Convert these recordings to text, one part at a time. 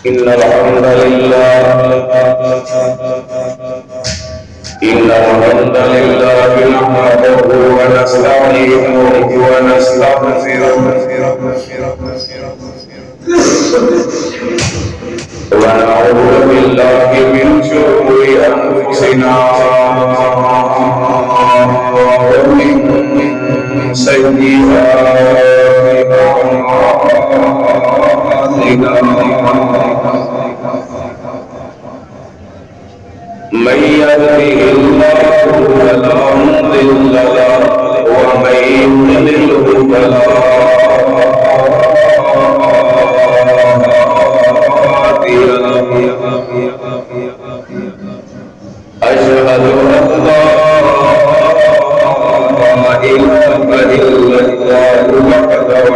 إن الحمد لله نحمده ونستعينه ونستغفره ونعوذ بالله من شرور أنفسنا ومن سيئات أعمالنا من يهده الله فلا مضل له ومن يضلله فلا هادي له أشهد أن لا إله إلا الله وحده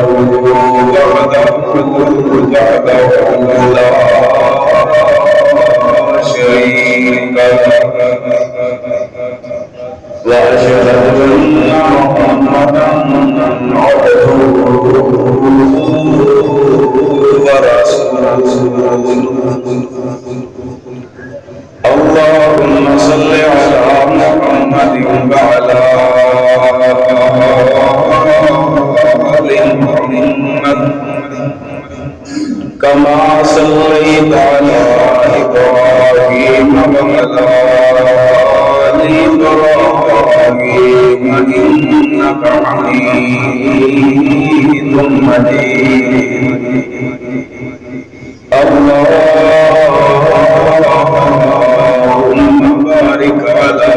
لا شريك له وأشهد أن محمدا عبده ورسوله اللهم صل على محمد وعلى آل محمد كما صليت على إبراهيم وعلى آل إبراهيم إنك حميد مجيد اللهم بارك على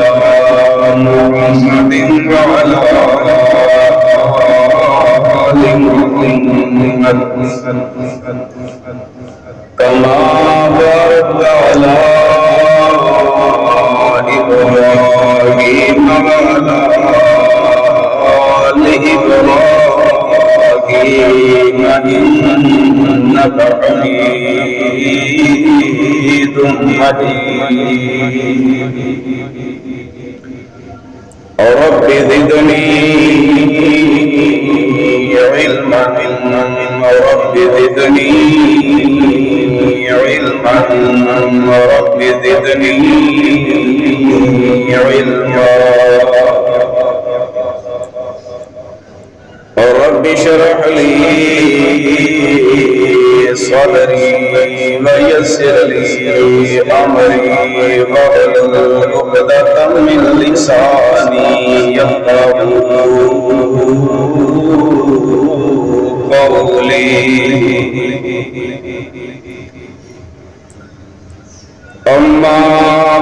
محمد وعلى آل محمد كما باركت على إبراهيم وعلى آل إبراهيم إنك حميد مجيد رب زدني علما رب زدني علما رب زدني علما رب اشرح لي صدري ويسر لي أمري واحلل عقدة من لساني يفقهوا قولي أما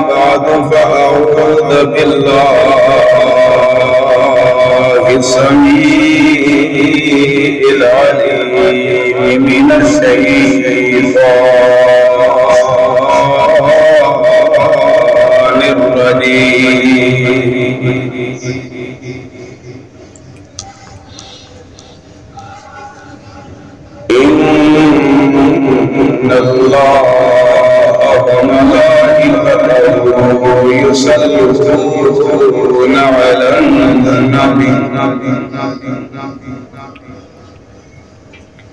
بعد فأعوذ بالله السميع العليم من الشيطان الرجيم إن الله وملائكته يصلون على النبي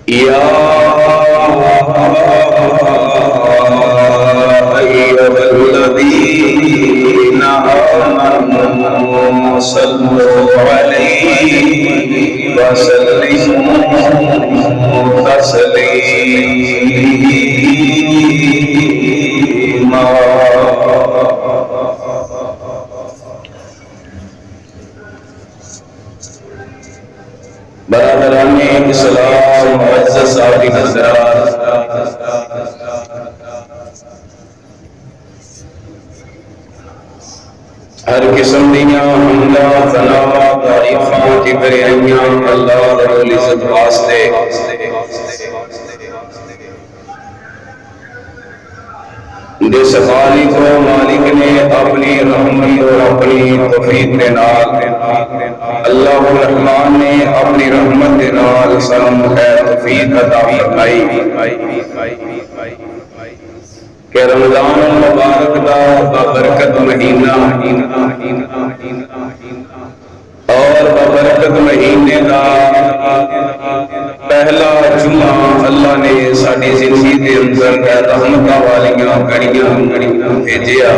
يا أيها الذين آمنوا صلوا عليه وسلموا تسليما برادران اسلام معزز ساتھی حضرات، ہر قسم دیاں حمداں ثناء تعریفاں ذکر آئیاں اللہ رب العزت واسطے جس خالق و مالک نے اپنی رحمت اور اپنی توفیق کے نال اللہ الرحمن نے اپنی رحمت کے نال سانوں توفیق عطا فرمائی کہ رمضان المبارک دا بابرکت مہینہ اور بابرکت مہینے دا پہلا جمعہ اللہ نے ساری زندگی دے اندر رحمتاں والیاں گھڑیاں بھیجیا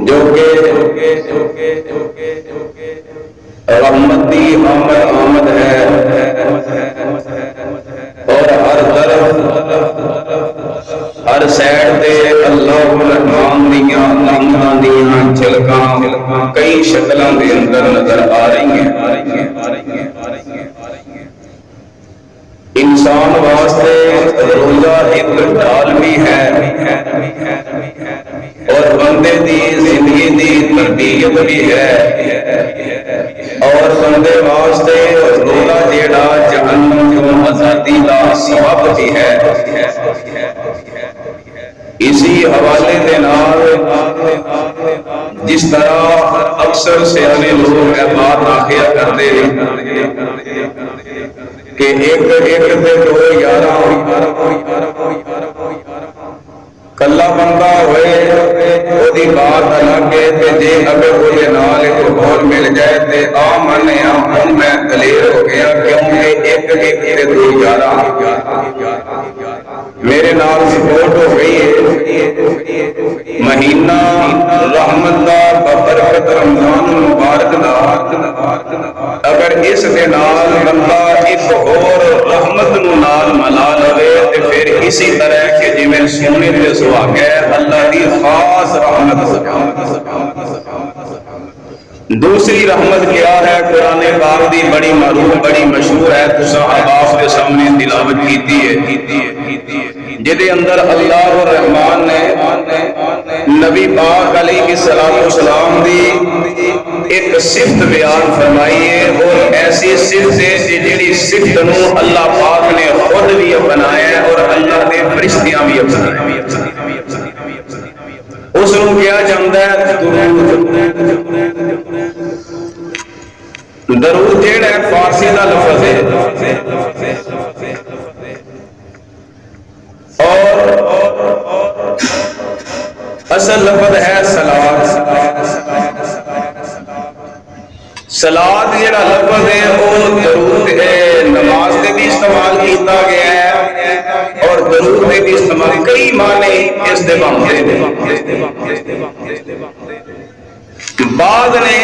جو کہ رحمت دی آمد ہے اور ہر طرف ہر سائڈ تے اللہ الرحمان دیاں رحمتاں دیاں جھلکاں کئی شکلاں دے اندر نظر آ رہی ہیں۔ انسان واسطے روزہ ایک ڈھال بھی ہے اور بندے دی زندگی دی تربیت بھی ہے، اور بندے واسطے روزہ جیڑا جہنم جو آزادی دا سبب بھی ہے۔ اسی حوالے دے نال جس طرح اکثر سیانے لوگ بات آخیا کرتے کہ ایک دے دو یاراں کلا بندہ ہوئے وہی بات الگ ہے، جی اگر وہ نال ایک ہور مل جائے تو آ مانے ہوں میں دلیر ہو گیا، کیونکہ ایک دے دو یاراں میرے نال سپورٹ ہو گئی ہے۔ مہینہ رحمت دا برکت رمضان المبارک دا اگر اس دے نال بندہ ایک اور رحمت نو نال ملا لوے تے پھر اسی طرح کہ جویں سونے تے سہاگا اللہ دی خاص رحمت ہو جائے۔ دوسری رحمت کیا ہے؟ قرآن پاک دی بڑی معروف بڑی مشہور ہے، تساں احباب کے سامنے تلاوت کیتی ہے، جدے اندر اللہ الرحمان نے نبی پاک علیہ السلام دی ایک صفت بیان فرمائی ہے، اور ایسی صفت ہے جیڑی صفت نو اللہ پاک نے خود بھی اپنایا ہے اور اللہ نے فرشتیاں بھی اپنایا ہے۔ اس نو کیا جاندا ہے درود۔ درود جیڑا ہے فارسی دا لفظ ہے، اور اصل لفظ ہے صلوات۔ صلوات جیڑا لفظ ہے وہ درود ہے، نماز سے بھی استعمال کیتا گیا ہے اور درود میں بھی استعمال، کئی معنی اس دے بنتے ہیں۔ بعد نے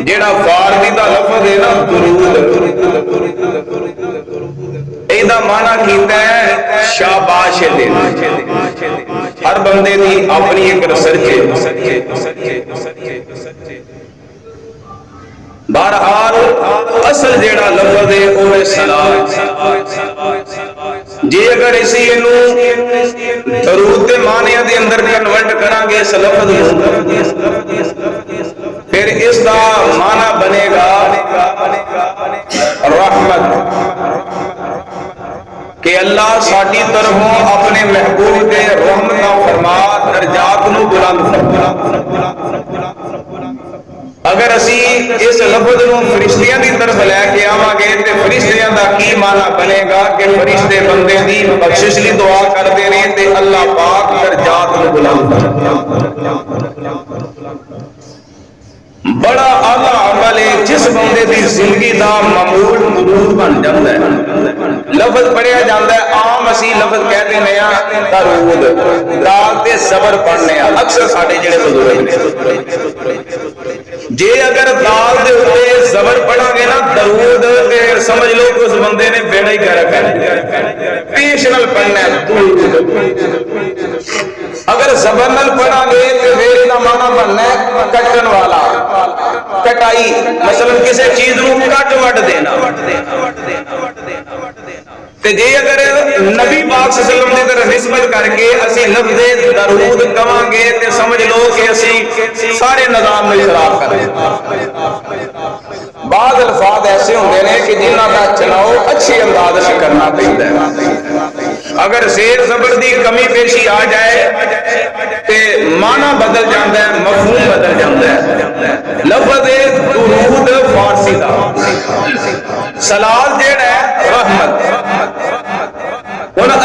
جیڑا فارسی دا لفظ ہے نا درود، ایدہ معنی کیتا ہے شاباش دینا۔ ہر بندے دی اپنی ایک ریسرچ ہے۔ بہرحال اصل جیڑا لفظ ہے وہ ہے صلوات۔ جی اگر اسی انو درود کے معنی دے اندر کنورٹ کریں گے اس لفظ کو، پھر اس کا معنی بنے گا رحمت، کہ اللہ ساڈی طرفوں اپنے محبوب کے رحمت فرما درجات نو بلند فرما۔ اگر اسی اس لفظ نو فرشتیاں دی طرف لے کے آواں گے تے فرشتیاں دا کی معنی بنے گا کہ فرشتے بندے دی بخشش لی دعا کردے نے تے اللہ پاک درجات نو بلند فرما۔ بڑا اعلیٰ عمل ہے جس بندے دی زندگی دا معمول درود بن جاتا ہے۔ لفظ پڑھیا جاتا ہے، عام اسی لفظ کہتے ہیں درود، دال تے زبر پڑھنے اکثر ساڈے جڑے بزرگ نے، جے اگر دال دے اوپر زبر پڑھا گے نا درود تے سمجھ لو کہ اس بندے نے بیڑا ہی کر رکھا ہے، پیش نال پڑھنا ہے درود۔ اگر زبر نال پڑھا گے تو پھر دا معنی بننا ہے کٹن والا، کٹائی، مثلا کسی چیز نو کٹ وڈ دینا۔ تے جے اگر نبی پاک صلی اللہ علیہ وسلم نے طرف نسبت کر کے اسی لفظ درود کہاں گے تے سمجھ لو کہ اسی سارے نظام میں خراب کر رہے ہیں۔ بعض الفاظ ایسے ہوندے نے کہ جنہاں دا چلاؤ اچھی انداز سے کرنا پڑتا ہے۔ اگر زیر زبر دی کمی پیشی آ جائے تے معنی بدل جاتا ہے، مفہوم بدل جاتا ہے۔ لفظ درود فارسی دا، صلوات جیڑا ہے رحمت۔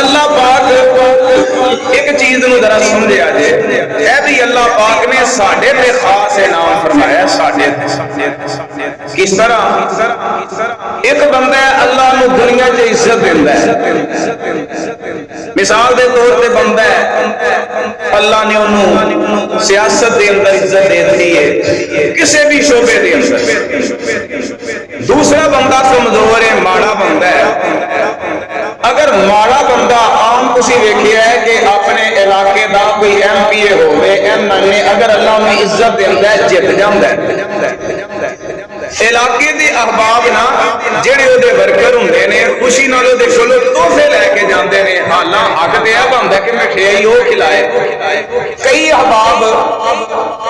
اللہ پاک ایک چیز نو ذرا سمجھا جے، اے بھی اللہ پاک نے ساڈے تے خاص انعام فرمایا، ساڈے کس طرح؟ ایک بندہ اللہ نو دنیا چ عزت دیندا ہے، مثال دے طور تے بندہ ہے اللہ نے انہوں سیاست دے اندر عزت دے دی ہے کسی بھی شعبے دے اندر۔ دوسرا بندہ کمزور ہے، ماڑا بندہ ہے۔ اگر ماڑا بندہ عام تسی ویکھیا ہے کہ اپنے علاقے دا کوئی ایم پی اے ہوے، ایم ایل اے، اگر اللہ انہوں عزت دیندا ہے جت جاندا ہے۔ علاقے دے احباب نا جڑے او دے ورکر ہوندے نے خوشی نال او دے کولوں تحفے لے کے جاندے نے، حالاں حق تے اے بندا کہ مٹھائی او کھلائے۔ کئی احباب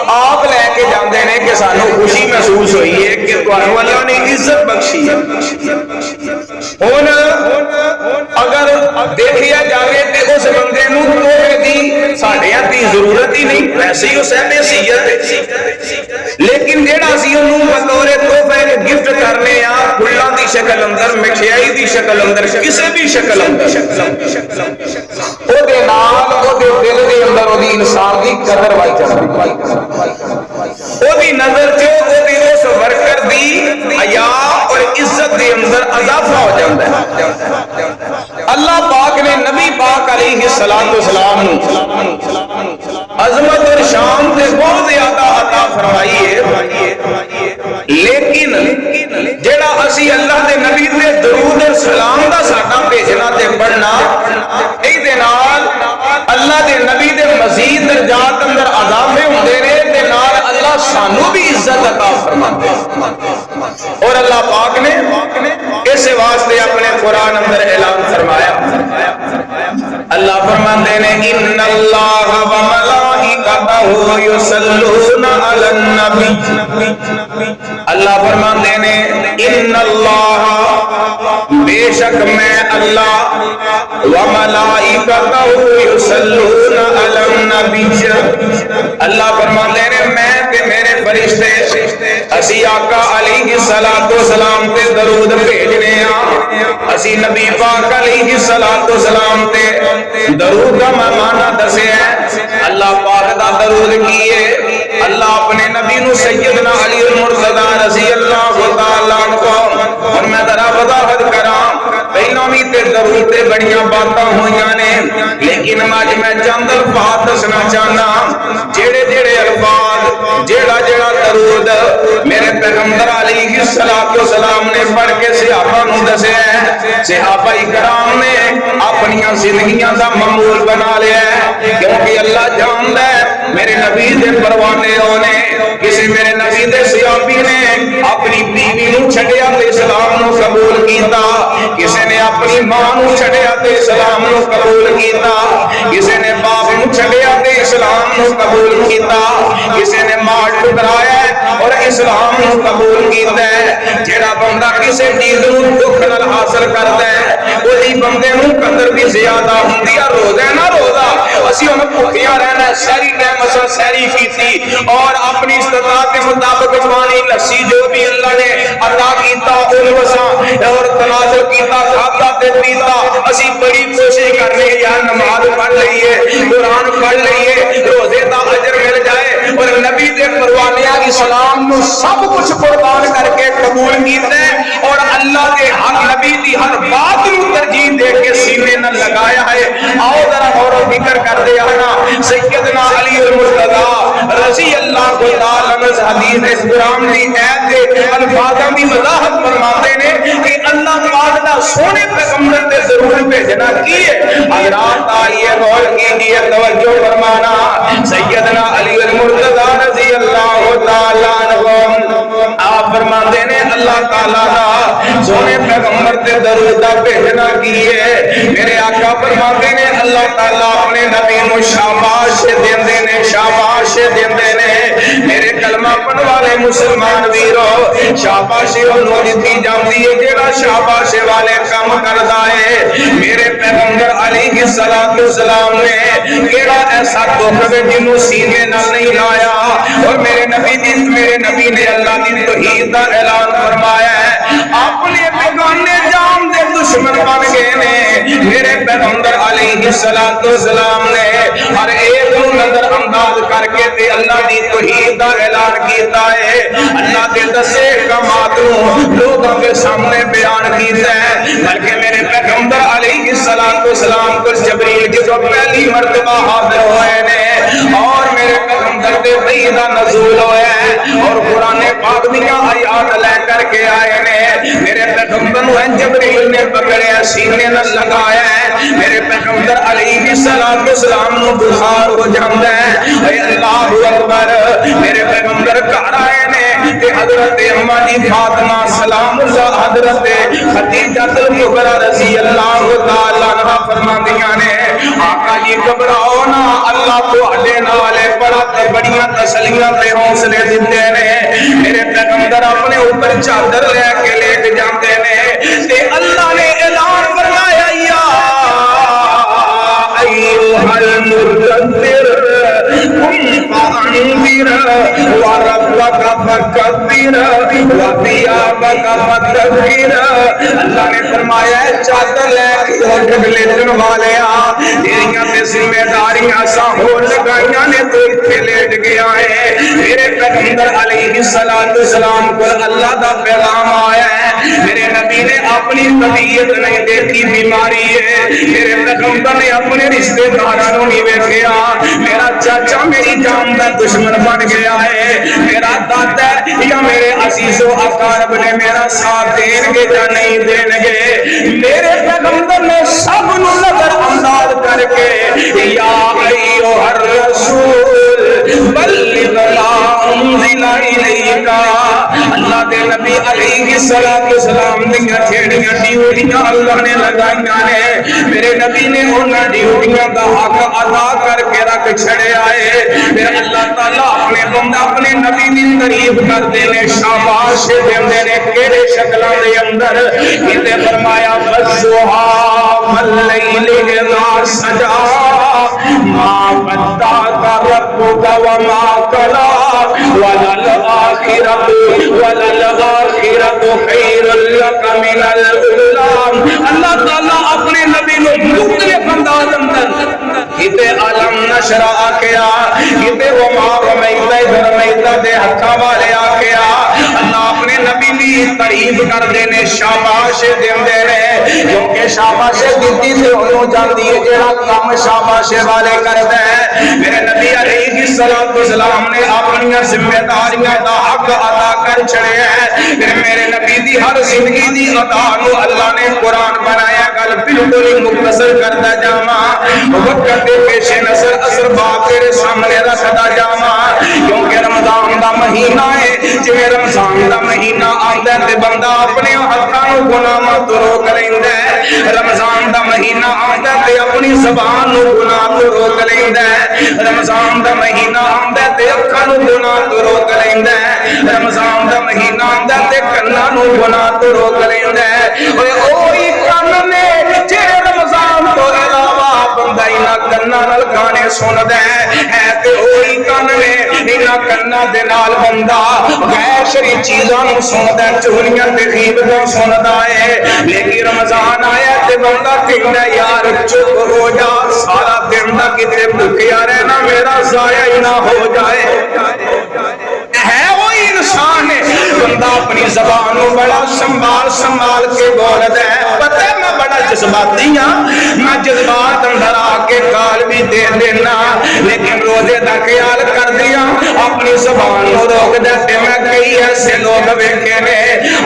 آپ لے کے جاندے نے کہ سانو خوشی محسوس ہوئی ہے کہ تانوں اللہ نے عزت بخشی ہے۔ ہن اگر دیکھیا جاوے تے اس بندے نوں تحفے دی ساڈیاں دی ضرورت ہی نہیں، ویسے ہی او صاحب حیثیت ہے، لیکن جیڑا اسی اونوں بطور تحفے گفٹ کرنے آ پھلاں دی شکل اندر، مٹھائی دی شکل اندر، کسی بھی شکل اندر، او دے نال او دے دل دے اندر او دی انسان دی قدر وائی جاندی، او دی نظر چ او دی اس ورکر دی حیا اور عزت دے اندر اضافہ ہو جاندا ہے۔ اللہ پاک نے نبی پاک علیہ السلام عظمت اور شان تے بہت زیادہ عطا فرمائی ہے، لیکن جڑا اسی اللہ دے نبی تے درود اور سلام دا ساڈا بھیجنا تے پڑھنا، اے دے نال اللہ دے نبی دے مزید درجات اندر اضافے ہوندے نے تے نال اللہ سانو بھی عزت عطا فرماندے۔ اور اللہ پاک نے اس واسطے اپنے قرآن اندر اعلان فرمایا، اللہ فرماندے نے ان اللہ و ملائکتہ یصلون علی النبی، اللہ فرماندے نے ان اللہ بے شک میں اللہ و ملائکتہ یصلون علی النبی، اللہ فرماندے نے میں تے میرے فرشتے اسی آقا علیہ السلام تے درود بھیجنے ہاں، اسی نبی پاک علیہ السلام تے درود کا معنی دسے ہے۔ اللہ پاک دا درود کیے، اللہ اپنے نبی نو سیدنا علی المرتضی رضی اللہ تعالیٰ عنہ، اور میں ذرا وضاحت کراں پہلوں بھی تے درود تے بڑیاں باتاں ہوئیاں نے، لیکن اج میں چند الفاظ دسنا چاہنا، جڑے جڑے الفاظ جیڑا جیڑا درود میرے پیغمبر علیہ السلام نے پڑھ کے صحابہ نو دسیا ہے، صحابہ کرام نے اپنی زندگیاں دا معمول بنا لیا ہے، کیونکہ اللہ جاندا ہے میرے نبی دے پروانے ہونے، کسی میرے نبی دے صحابی نے اپنی بیوی نو چھڈیا تے اسلام نو قبول کیتا، کسی نے اپنی ماں نو چھڈیا تے اسلام نو قبول کیتا، کسی نے باپ نو چھڈیا تے اسلام نو قبول کیتا، کسی نے ماں ٹکرایا اور اسلام نو قبول کیتا ہے۔ جیڑا بندہ کسی چیز نو دکھ نال حاصل کرتا ہے وہی بندے نو قدر بھی زیادہ ہوندی ہے۔ روزہ نہ روزہ اسی ہن بھوکیاں رہنا، ساری ٹائم اساں سحری کیتی اور اپنی استطاعت کے مطابق پانی لسی جو بھی اللہ نے عطا کیتا اون وساں اور تنازل کیتا، کھادا تے پیتا، اسی بڑی کوشش کر رہے ہیں یار نماز پڑھ لئیے، قرآن پڑھ لئیے، روزے دا اجر مل جائے، اور نبی دے پروانے اسلام نو سب کچھ قربان کر کے قبول کیتا ہے، اور اللہ کے حق نبی دی ہر بات نو ترجیح دے کے سینے نہ لگایا ہے۔ آؤ ذرا غور و فکر کر دے آنا، سیدنا علی المرتضی رضی اللہ تعالی عنہ حدیث اس قرآن دی ایت دے الفاظاں دی وضاحت فرماتے نے کہ اللہ پاک دا سونے پیغمبر تے ضرور بھیجنا کی ہے۔ حضرات آئیے غور کیجیے، توجہ فرمانا، سیدنا علی المرتضی رضی اللہ تعالی عنہ آپ فرماتے نے اللہ تعالیٰ دا سونے پیغمبر تے درود دا بھیجنا کیے۔ میرے آقا فرماتے نے اللہ تعالیٰ اپنے نبی نو شاباش دیندے نے، شاباش دیندے نے۔ میرے کلمہ پڑھن والے مسلمان ویرو، شاباش انہوں دتی جاندی ہے جیڑا شاباش والے کام کردا ہے۔ میرے پیغمبر علیہ السلام نے کیڑا ایسا دکھ جنوں سینے نال نہیں لایا، اور میرے نبی نے اللہ دی توحید دا اعلان فرمایا ہے۔ اپنے بیگانے جان دے دشمن بن گئے نے، میرے پیغمبر علیہ السلام نے ہر ایک نو نظر انداز کر کے تے اللہ دی توحید دا اعلان کیتا ہے۔ اللہ دے دسے احکامات کیتا ہے بلکہ میرے پیغمبر علیہ السلام کو جبریل جو پہلی مرتبہ حاضر ہوئے نے اور میرے پیغمبر دے وحی دا نزول ہویا ہے اور قرآن پاک دیاں آیات لے کر کے آئے نے میرے پیغمبر نو جبریل نے پکڑیا سینے نال لگایا ہے میرے پیغمبر علیہ السلام نو بخار ہو جاندا ہے اے اللہ اکبر میرے پیغمبر گھر آئے نے تے حضرت اما دی فاطمہ سلام اللہ حضرت خدیجہ کبریٰ رضی اللہ تعالی عنہا فرماندیاں نے آقا جی گھبراؤ نہ اللہ تواڈے نال ہے بڑیاں تسلیاں تے حوصلے دیتے نے میرے پیغمبر اپنے اوپر چادر لے کے لیٹ جاندے نے تے اللہ نے اعلان فرمایا یا ایھا المدثر قم فانذر وربک فکبر وثیابک فطہر اللہ نے فرمایا چادر لے کے اٹھ لیٹن والیا تیریاں تے ذمہ داریاں سا ہو لگائیاں نے تو اتنے لیٹ گیا ہے میرے پیغمبر علیہ السلام کو اللہ دا پیغام آیا ہے میرے نبی نے اپنی طبیعت نہیں دیکھی بیماری ہے میرے پیغمبر نے اپنے رشتے داروں نہیں ویکھیا میرا چاچا میری جان دا دشمن بن گیا ہے میرا دادا یا میرے عزیز و اقارب نے میرا ساتھ دیں گے یا نہیں دیں گے میرے پیغمبر نے سب نو نظر انداز کر کے یا ایھا الرسول بلغ ما انزل الیک اللہ دے نبی علیہ السلام دیاں چھڑیاں ڈیوٹیاں اللہ نے لگائیاں نے میرے نبی نے انہاں ڈیوٹیاں دا حق ادا کر کے رکھ چھڑیا ہے پھر اللہ تعالی اپنے بندہ اپنے نبی دی تعریف کردے نے شاباش دیندے نے کیڑے شکلاں دے اندر کتے فرمایا فضحا واللیل اذا سجا ما ودعك ربك وما قلى وللآخرة خير لك من الأولى اللہ تعالیٰ اپنے نبی نو مختلف انداز اندر کتے علم نشرہ آکیا کتے وما رمیت رمیت دے حقا والے آکیا اللہ اپنے نبی دی تعریف کر دینے شاباش دین دینے کیونکہ شاباش دیتی سے انہوں جاندی ہے جہاں کام شاباش والے کر دے میرے نبی علیہ السلام نے اپنی ذمہ داریاں دا حق ادا کر چھڑے ہیں پھر میرے نبی دی ہر زندگی دی ادا نو اللہ نے قرآن بنایا گل بالکل ہی مختصر کرتا جاما وقت دے پیش نظر اثر بات تیرے سامنے رکھتا جاما کیونکہ رمضان دا مہینہ ہے جو رمضان دا مہینہ آندا تے بندہ اپنے ہتھاں نو گناہاں تو روک لیندا ہے رمضان دا مہینہ آندا تے اپنی زبان نو گناہ تو روک لیندا ہے رمضان دا مہینہ آندا تے اکھاں نو گناہ تو روک لیندا ہے رمضان دا مہینہ آندا تے کناں نو گناہ تو روک لیندا ہے اوے اوہی کن نے جڑے رمضان تو علاوہ بندہ انہاں کناں نال گانے سندا ہے تے اوہی کن نے انہاں کناں دے نال بندہ غیر شرعی چیزاں نو سندا ہے چغلیاں تے غیبتاں سندا ہے لیکن رمضان آیا تے بندہ کہندا یار چپ ہو جا سارا دن دا کتے بھوکیا رہنا میرا ضائع ہی نہ ہو جائے ہے وہی انسان ہے بندہ اپنی زبان کو بڑا سنبھال کے بولتا ہے پتہ ہے میں بڑا جذباتی ہاں میں جذبات اندر آ کے گال بھی دے دینا لیکن روزے دا خیال کر دیا اپنی زبان کو روک دیتے میں کئی ایسے لوگ ویکھے نے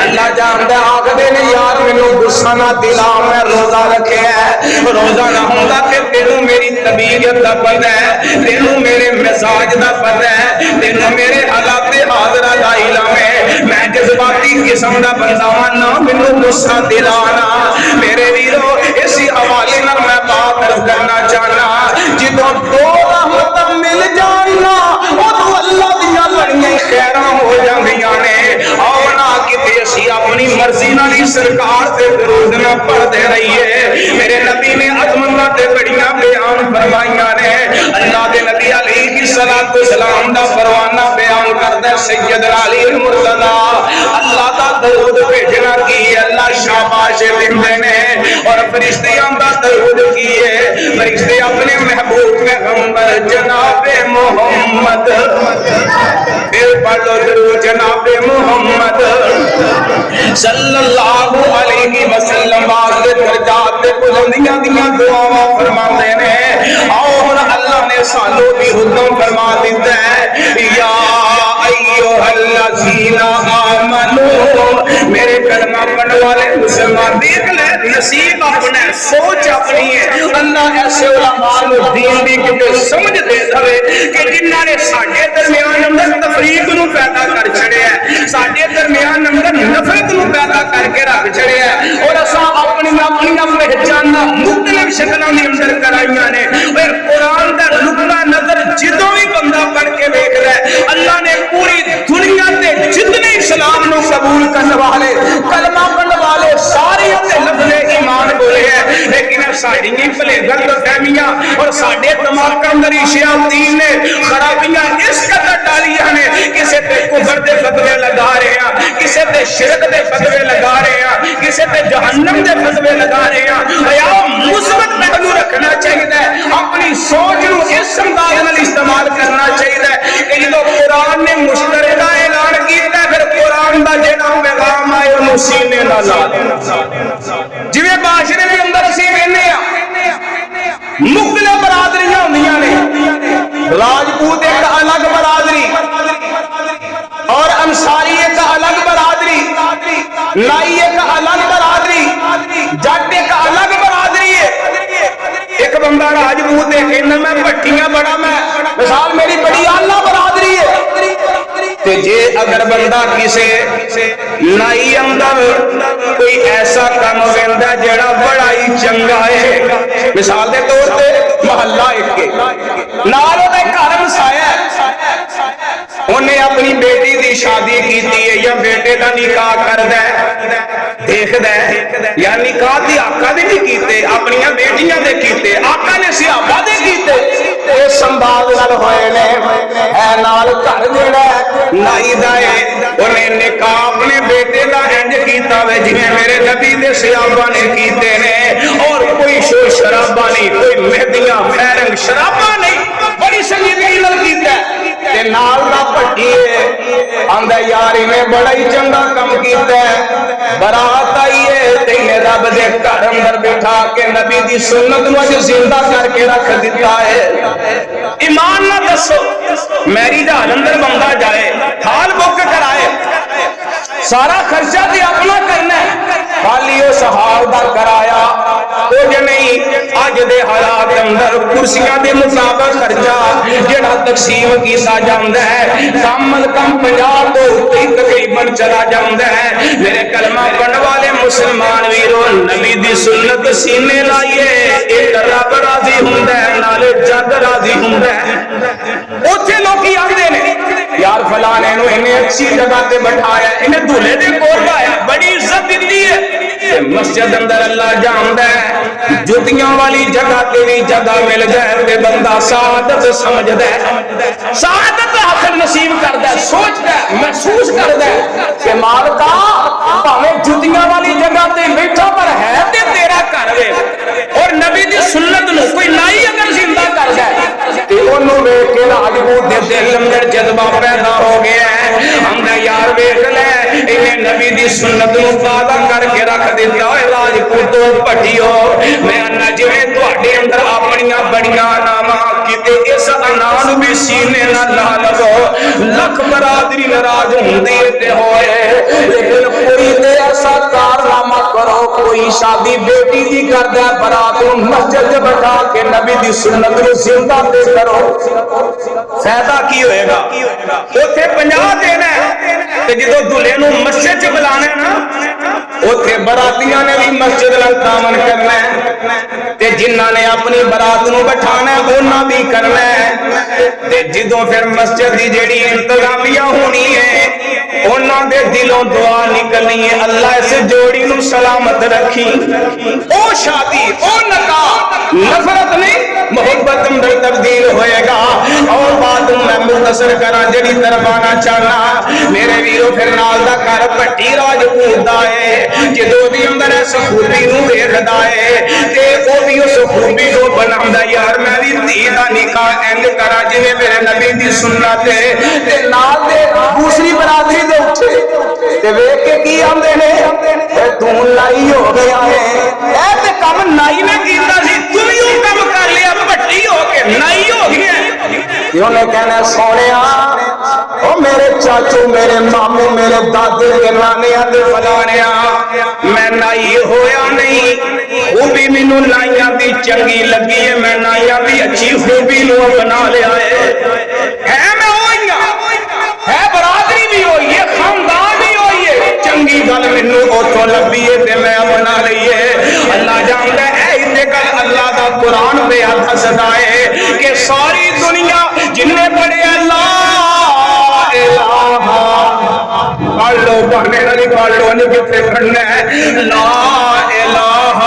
اللہ جاندا آکھدے نے یار مینوں غصہ نہ دلا میں روزہ رکھے ہے روزہ نہ ہوندا تے تینوں میری طبیعت دا پتہ ہے تینوں میرے مزاج دا پتہ ہے تینوں میرے حالات حاضرہ دا علم ہے میں جذباتی قسم دا بندہ نہ مینوں غصہ دلانا میرے ویرو اسی حوالے نال میں بات کرنا چاہنا جدوں دو رحمت مل جانا اودوں اللہ دیاں لڑیاں خیراں ہو جاندیاں نے آؤ نہ کتے اسی اپنی مرضی نال ہی سرکار تے درود نہ پڑھدے رہیے میرے نبی نے عظمتاں تے بڑیاں بیان فرمائیاں نے اللہ دے نبی علیہ السلام دا پروانہ بیان کردا ہے سید علی المرتضی اللہ دا درود بھیجنا کی اللہ شاباش دیندے نے اور فرشتیاں دا درود کی ہے فرشتے اپنے محبوب پیغمبر جناب محمد پھر پڑھو درود جناب محمد صلی اللہ علیہ وسلم واسطے درجات تے بلندیاں دیاں دعاواں فرماندے نے اور اللہ نے سانو بھی حکم فرما دیتا ہے یا ایھا الذین آمنو میرے کلمہ پڑھنے والے مسلمان دیکھ لے نصیب اپنا سوچ اپنی ہے اللہ ایسے علماء نو دین دی کہ سمجھ دے دے کہ جنہاں نے ساڈے درمیان اندر تفریق نو پیدا کر چھڑیا ہے ساڈے درمیان اندر نفرت نو پیدا کر کے رکھ چھڑیا ہے اور اساں اپنی پہچاناں مختلف شکلاں دے اندر کرائیاں نے اور قرآن دا نقطہ نظر جدوں بھی بندہ پڑھ کے دیکھدا ہے اللہ نے پوری دنیا تے جتنے اسلام نو قبول کرنے والے کلمہ پڑھنے والے سارے تے لفظ ایمان بولے ہیں لیکن ساڈیاں بھلے غلط فہمیاں اور ساڈے دماغ اندر شیاطین نے خرابیاں اس قدر ڈالیاں نے کسے تے کفر دے فتوے لگا رہے ہیں کسے تے شرک دے فتوے لگا رہے ہیں کسے تے جہنم دے فتوے لگا رہے ہیں یا مثبت پہلو رکھنا چاہیے اپنی سوچ نو اس انداز نال استعمال کرنا چاہیے کہ جدوں قرآن نے مشترکہ اعلان کیتا ہے پھر قرآن دا جڑا پیغام ہے او سینے نال لا دینا جویں معاشرے دے اندر اسی کہنے ہیں مختلف برادریاں ہوندیاں نے راجپوت ایک الگ برادری اور انصاری ایک الگ برادری نائی ایک الگ برادری جٹ ایک الگ برادری ہے ایک بندہ راجپوت ہے کہنا میں بھٹیاں بڑا میں مثال میری بڑی اعلیٰ برادری ہے تے جے اگر بندہ کسے نائی اندر کوئی ایسا کام ویندا جڑا بڑا ہی چنگا ہے مثال دے طور تے محلہ ایک کے نال او دے گھر مسایا انہیں اپنی بیٹی دی شادی کیتی ہے یا بیٹے دا نکاح کردا ہے دیکھدا ہے یا نکاح دی آقا دے نہیں کیتے اپنی بیٹیاں دے کیتے آقا نے صحابہ دے کیتے اے سنبھال نال ہوئے نے اے نال گھر جڑا نائی دا ہے انہیں نکاح اپنے بیٹے دا انج کیتا وے جویں میرے نبی دے صحابہ نے کیتے نے اور کوئی شور شرابہ نہیں کوئی مہدیاں خیرنگ شرابہ نہیں بڑی سنجیدگی نال کیتا ہے تے نال دا پٹی ہے آندا یار نے بڑا ہی چنگا کم کیتا ہے برات آئی ہے تے رب دے گھر اندر بٹھا کے نبی دی سنت نو اج زندہ کر کے رکھ دیتا ہے ایمان نہ دسو میری ہال اندر بندہ جائے ہال بک کرائے سارا خرچہ تے اپنا کرنا ہے خالی اس ہال دا کرایا کچھ نہیں اج دے حالات اندر کرسیاں دے مطابق خرچہ جڑا تقسیم کیتا جاندا ہے کم از کم 50 تو تقریباً چلا جاندا ہے میرے کلمہ پڑھن والے مسلمان ویرو نبی دی سنت سینے لائیے ایک رب راضی ہوندا ہے نالے جگ راضی ہوندا ہے اوتھے لوکی آکھدے نے یار فلاں نے انہیں اچھی جگہ تے بٹھایا انہیں دولے دے کول لایا بڑی عزت دتی ہے مسجد اندر اللہ جاندا ہے جوتیاں والی جگہ تیری جگہ مل جائے تے بندہ سعادت سمجھدا ہے سعادت حاصل نصیب کردا ہے سوچدا ہے محسوس کردا ہے کہ مالکا بھاویں جوتیاں والی جگہ تے بیٹھا پر ہے تے تیرا گھر وے اور نبی دی سنت نو کوئی نائی اگر زندہ کردا ہے تے اونوں ویکھ کے راجپوت دے دل اندر جذبہ پیدا ہو گیا ہے ہم یار ویکھ لے انہیں نبی دی سنت نو پادا کر کے رکھ دیتا ہے راجپوتو پٹھیو میں انا جویں تواڈے اندر اپنیاں بڑیاں ناماں کیتے اس انان بھی سینے نہ لا لگو لکھ برادری ناراض ہوندی تے ہوئے لیکن کوئی تے ایسا کارنامہ کرو کوئی شادی بیٹی دی کردا برات نو مسجد بٹھا کے نبی دی سنت نو زندہ تے کرو فائدہ کی ہوئے گا اوتھے 50 دینا ہے تے جدوں دلہے نو مسجد چ بلانا ہے نا اوتھے براتیاں نے بھی مسجد نال تعاون کرنا ہے تے جنہاں نے اپنی برات نو بٹھانا ہے انہاں بھی کرنا ہے تے جدوں پھر مسجد دی جیڑی انتظامیہ ہونی ہے انہاں دے دلوں دعا نکلنی ہے اللہ اس جوڑی نو سلامت رکھی او شادی او نکاح نفرت نہیں محبت اندر تبدیل ہوئے گا اور بات میں مختصر کرا جڑی طرف آنا چاہنا میرے ویرو پھر نال دا گھر پٹی راجپوت دا ہے جدوں بھی اندر اس خوبی نو ویکھدا ہے تے او بھی اس خوبی کو بناوندا یار میں بھی دھی دا نکاح انج کرا جویں میرے نبی دی سنت ہے تے نال دے دوسری برادری دے اٹھے تے ویکھ کے کی آندے نے تو نائی ہو گیا ہے اے تے کم نائی نے کیتا سی تو بھی وہ کم کر لیا بھٹی ہو کے نائی ہو گیا کیوں نے کہنا سونیا او میرے چاچو میرے ماموں میرے دادے کے نانیاں دے فلانیاں میں نائی ہویا نہیں وہ بھی مینوں نائیاں دی چنگی لگی ہے میں نائیاں دی اچھی خوبی نو بنا لیا ہے میں ہوئی ہے برادری بھی ہوئی ہے خاندان بھی ہوئی ہے چنگی گل مینوں اوتھوں لبھی ہے تے میں بنا لئی ہے اللہ جاندا ہے اے گل اللہ دا قرآن پہ دسدا ہے کہ ساری دنیا جن نے پڑھے اللہ پڑھ لو پڑھنے والی پڑھ لو نہیں کتنے پڑھنا ہے لا الہ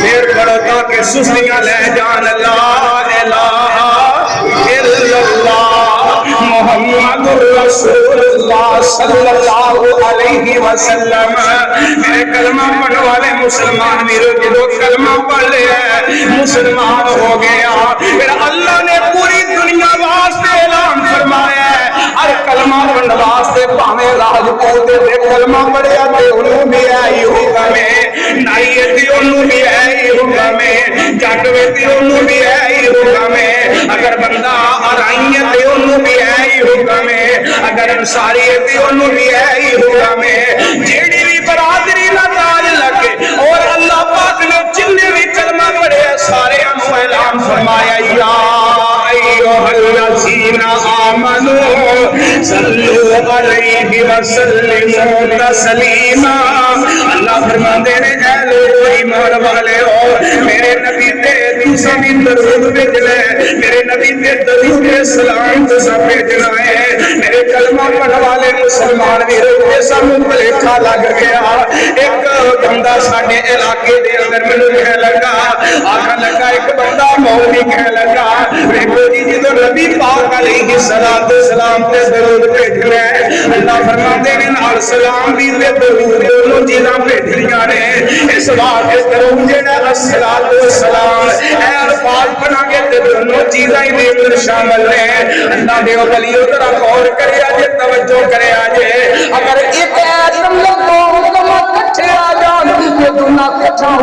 پھر پڑھو تاکہ سستیاں لے جان لا الہ الا اللہ محمد رسول اللہ صلی اللہ علیہ وسلم میرے کلمہ پڑھنے والے مسلمان میرے جو کلمہ پڑھ لے مسلمان ہو گیا پھر اللہ نے پوری دنیا واسطے اعلان فرمایا ہے ہر کلمہ پڑھنے واسطے پاویں راجپوت دے کلمہ پڑھیا تے انہوں بھی ہے حکم ہے نائی تے انہوں بھی ہے حکم ہے جٹ تے انہوں بھی ہے حکم ہے اگر بندہ ارائیں تے انہوں بھی ہے حکم ہے اگر انصاری تے انہوں بھی ہے حکم ہے جیڑی بھی برادری نہ تاج لگے اور اللہ پاک نے جتنے بھی کلمہ پڑھے سارے انہوں اعلان فرمایا یا ایھا الذین آمنوا صلو علیہ وسلموا تسلیما اللہ فرماندے نے اے لوگو ایمان والے ہو میرے نبی تے تساں بھی درود بھیجنا ہے میرے نبی تے درود سلام تساں بھیجنا ہے میرے کلمہ پڑھنے والے مسلمان ویرو تے سانوں بھلیکھا لگ گیا ایک بندہ ساڈے علاقے دے اندر مینوں کہہ لگا آکھن لگا ایک بندہ مولوی کہہ لگا ویکھو جی جدوں نبی پاک علیہ السلام تے درود بھیجنا ہے اللہ فرماندے نے نال سلام بھی تے درود دونوں چیزاں بھیجنیاں نے اس واسطے درود جڑا الصلوۃ والسلام اے الفاظ بنا کے تے دونوں چیزاں ہی دے اندر شامل نے اللہ دے ولیو ذرا غور کریا جے توجہ کریا جے اگر ایک ایتم لگو کٹھے آ جان تے دونوں کٹھا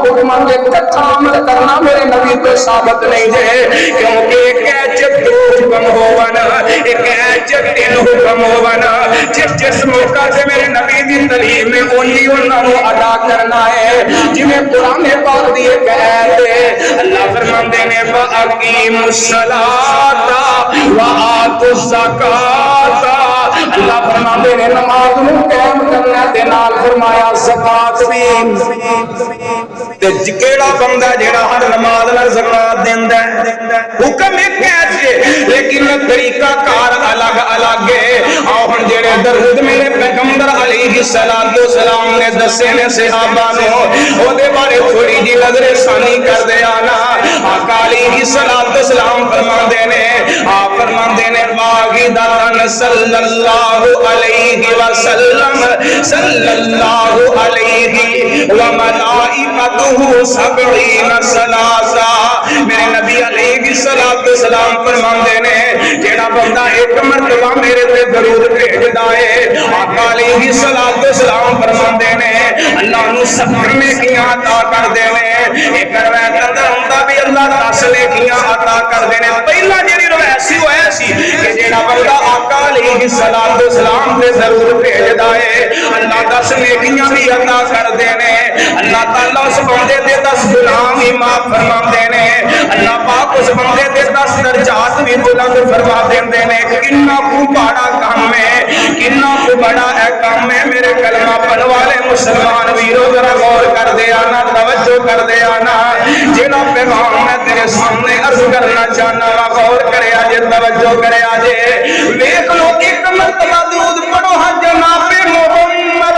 حکماں دے کٹھا عمل کرنا میرے نبی تو ثابت نہیں جے کیونکہ ایک ہے جب دو حکم ہونا ایک ہے جب تین حکم ہونا جس موقع سے میرے نبی دی تعلیم میں انہی انہوں ادا کرنا ہے جنہیں قرآن پاک دی ایک آیت ہے اللہ فرماندے نے وَأَقِیمُوا الصَّلَاةَ وَآتُوا الزَّکَاةَ اللہ فرماندے نے نماز نو قائم کرنا تے نال فرمایا زکات بھی تے کیڑا بندہ جیڑا ہر نماز نال زکات دیندا ہے حکم ایک ہے لیکن طریقہ کار الگ الگ ہے اور ہن جڑے درود میرے پیغمبر علیہ السلام نے دسے نے صحابہ نو او دے بارے تھوڑی جی نظر ثانی کر دے آنا آقا علیہ السلام فرماندے نے آپ فرماندے نے واحدۃ صلی اللہ علیہ وسلم صلی اللہ علیہ وملائکتہ سبعین ثلاثہ میرے نبی علیہ السلام فرماندے نے جیڑا بندہ ایک مرتبہ میرے تے درود بھیجدا ہے آقا علیہ السلام فرماندے نے اللہ نو 70 نیکیاں عطا کر دے نے ایک روایت اندر ہوندا بھی اللہ 10 نیکیاں عطا کر دے نے پہلا جڑی روایت سی ہویا سی کہ جیڑا بندہ آقا علیہ السلام تے درود بھیجدا ہے اللہ 10 نیکیاں بھی عطا کر دے نے اللہ تعالی اس بندے دے 10 گناہ بھی معاف فرماندے نے اللہ پاک اس بندے دے 10 درجات بھی بلند فرما دیندے نے کتنا کو بڑا کام ہے کتنا کو بڑا ہے کام ہے میرے کلمہ پڑھنے والے مسلمان ویرو ذرا غور کر دے آنا توجہ کر دے آنا جیڑا پیغام میں تیرے سامنے عرض کرنا چاہنا وا غور کرے آجے توجہ کرے آجے دیکھ لو ایک مرتبہ درود پڑھو ہاں جناب محمد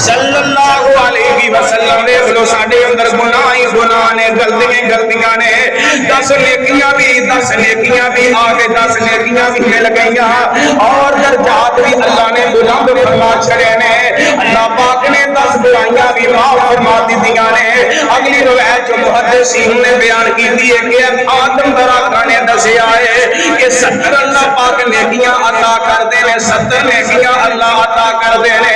صلی اللہ علیہ وسلم دیکھ لو ساڈے اندر گناہ ہی گناہ نے غلطیاں نے 10 نیکیاں بھی آگے 10 نیکیاں بھی مل گئیاں اور درجات بھی اللہ نے بلند فرما چھڑے نے اللہ پاک نے 10 برائیاں گناہیاں بھی معاف فرما دیتیاں نے۔ اگلی روایت جو محدثین نے بیان کی ہے کہ آدم در آقا نے دسیا ہے کہ 70 اللہ پاک نیکیاں عطا کر دینے، 70 نیکیاں اللہ عطا کر دینے۔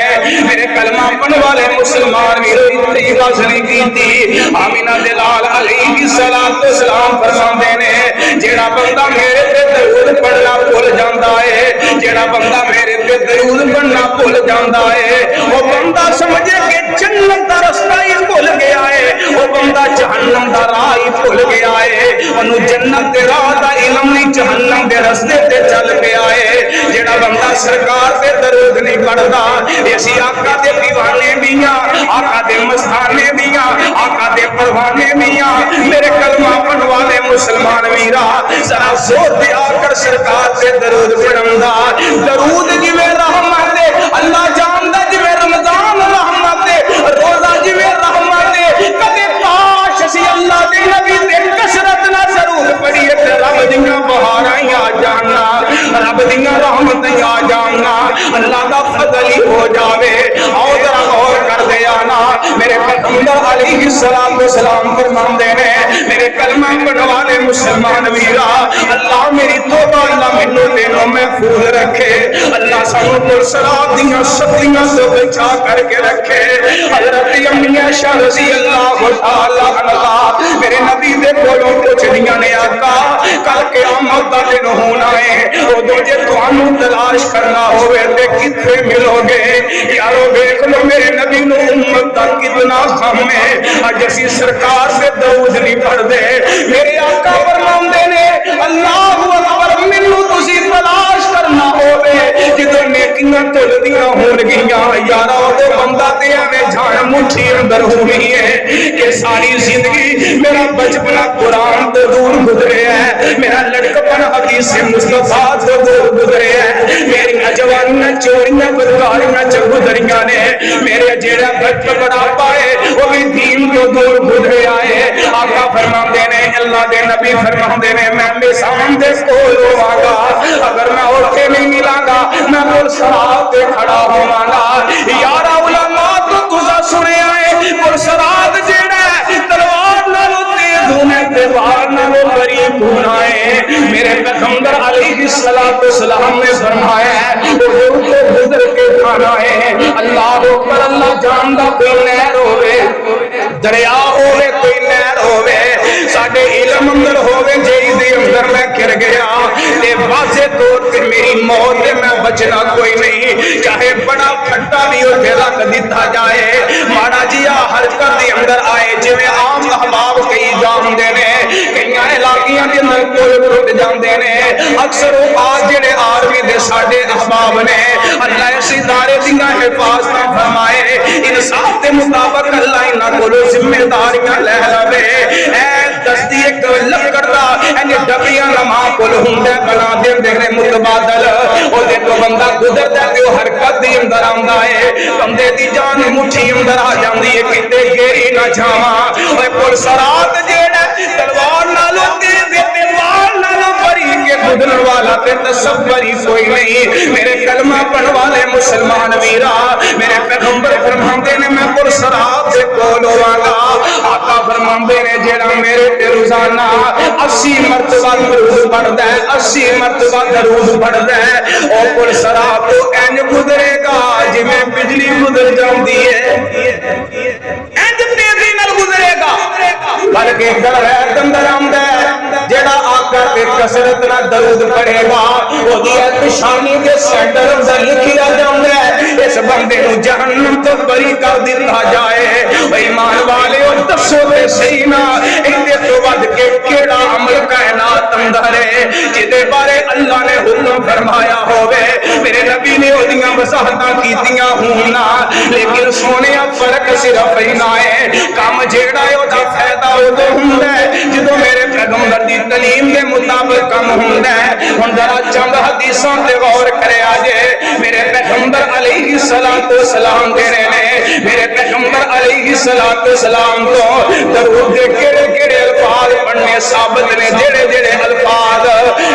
میرے کلمہ پڑھنے والے مسلمان بھی اتنی بازنی کی تھی۔ آمینہ دلال علیہ السلام فرماندے نے جیڑا بندہ میرے تے درود پڑھنا بھول جاندا ہے، جیڑا بندہ میرے تے درود پڑھنا بھول جاندا ہے، وہ بندہ سمجھے کہ جنت دا رستہ ہی بھول گیا ہے، وہ بندہ جہنم دا راہ ہی بھول گیا ہے، انہوں جنت دے راہ دا علم نہیں، جہنم دے رستے تے چل گیا ہے۔ جیڑا بندہ سرکار تے درود نہیں پڑھدا، اسی آقا دے دیوانے دیاں، آقا دے مستانے دیاں، آقا دے پروانے دیاں، میرے کلمہ پڑھن والے مسلمان ویرا ذرا زور دے آ کر سرکار تے درود پڑھندا۔ درود جویں رحمت ہے، اللہ جاندا جویں رمضان رحمت ہے، روزہ جویں رحمت ہے، کدے کاش اسی اللہ دے نبی تے کثرت نہ ضرور پڑھیے تے رب دیاں بہاراں آ جانا، رب دیاں رحمتاں آ جانا، اللہ دا فضل ہی ہو جاوے۔ آؤ ذرا غور کر دے آنا، میرے پیغمبر علیہ السلام فرماندے نے میرے کلمہ پڑھن والے مسلمان ویرا اللہ میری توبہ اللہ مینوں تینوں محفوظ رکھے، اللہ سانوں پر صراط دیاں ستیاں سے بچا کر کے رکھے۔ حضرت امی عائشہ رضی اللہ تعالی عنہا میرے نبی دے کولوں پوچھدیاں نے آقا کل قیامت دا دن ہونا ہے، اودوں جے تانوں تلاش کرنا ہوے تے کتھے ملو گے؟ یارو دیکھ لو میرے نبی نو امت دا کتنا غم ہے، اج اسی سرکار سے درود نہیں پڑھ دے۔ میرے آقا فرماندے نے اللہ اکبر، مینوں تسی تلاش کرنا ہوے جدوں نیکیاں تلدیاں ہون گیاں، یارا او بندہ تے ایویں جان مٹھی اندر ہونی ہے کہ ساری زندگی میرا بچپنا قرآن تو دور گزرے ہے، میرا لڑکپن حدیث مصطفیٰ تو دور گزرے ہے، میری جوانیاں چوریاں بدکاریاں چ گزریاں نے، میرے جیڑا بچ بڑا پائے وہ بھی دین تو دور گزرے آئے۔ آقا فرماندے نے اللہ دے نبی فرماندے نے میں میزان دے کول ہوواں گا، اگر میں اوتھے نہیں ملاں گا میں پل صراط تے کھڑا ہوواں گا۔ یارا علماء تو تساں سنیا ہے پل صراط جیڑا ہے تلوار نالوں تیز ہونے تے وار نالوں قریب ہونا ہے۔ میرے پیغمبر علیہ السلام نے فرمایا ہے وہ کو گزر کے کھانا ہے۔ اللہ اکبر، اللہ جاندا کوئی نہر ہوے، دریا ہوے، کوئی نہر ہوے، ساڈے علم اندر ہوے جے دے اندر میں گر گیا تے واضح طور تے میری موت تے میں بچنا کوئی نہیں، چاہے بڑا کھٹا بھی اوتھے رکھ دتا جائے، ماڑا جیا حرکت دے اندر آئے جویں عام احباب کئی جاندے نے، کئیاں علاقیاں دے اندر پل ٹوٹ جاندے نے، اکثر او آج جڑے آرمی دے ساڈے احباب نے اللہ اس ادارے دیاں حفاظت فرمائے، انصاف دے مطابق اللہ انہاں کولوں ذمہ داریاں لے لوے۔ اے دستی ایک لکڑ دا اینی ڈبیاں نما کول ہوندا بنا دے نے متبادل، او دے تو بندہ گزردا تے او حرکت دی اندر آندا ہے، بندے دی جان مٹھی اندر آ جاندی ہے، کتے گیری نہ جاواں۔ اوے پل صراط جیڑا تلوار نالوں تیز تے وار نالوں بری کے گزرن والا تے تصور ہی کوئی نہیں۔ میرے کلمہ پڑھن والے مسلمان ویرا میرے پیغمبر فرماندے نے میں پل صراط دے کول ہوواں گا، آقا فرماندے نے جیڑا میرے تے روزانہ 80 مرتبہ درود پڑھدا ہے، 80 مرتبہ درود پڑھدا ہے، او پل صراط انج گزرے گا جویں بجلی گزر جاندی ہے، انج تیزی نال گزرے گا۔ بلکہ ایک روایت اندر آندا ہے جیڑا آقا تے کثرت نال درود پڑھے گا او دی نشانی دے سینٹر اندر لکھیا جاندا ہے اس بندے نو جہنم تو بری کر دتا جائے۔ اے ایمان والےو دسو تے صحیح نا ایندے تو ود کے کیڑا عمل کائنات اندر ہے جدے بارے اللہ نے حکم فرمایا ہوے، میرے نبی نے اودیاں وضاحتاں کیتیاں ہون نا، لیکن سونیا فرق صرف اینا ہے کام جیڑا ہے او دا فائدہ اودوں ہوندا ہے جدوں میرے پیغمبر دی تعلیم دے مطابق کم ہوندا ہے۔ ہن ذرا چند حدیثاں تے غور کریا جے، میرے پیغمبر علیہ السلام دے نے میرے پیغمبر علیہ السلام تو درود دے کیڑے کیڑے الفاظ پڑھنے ثابت نے، جڑے جڑے الفاظ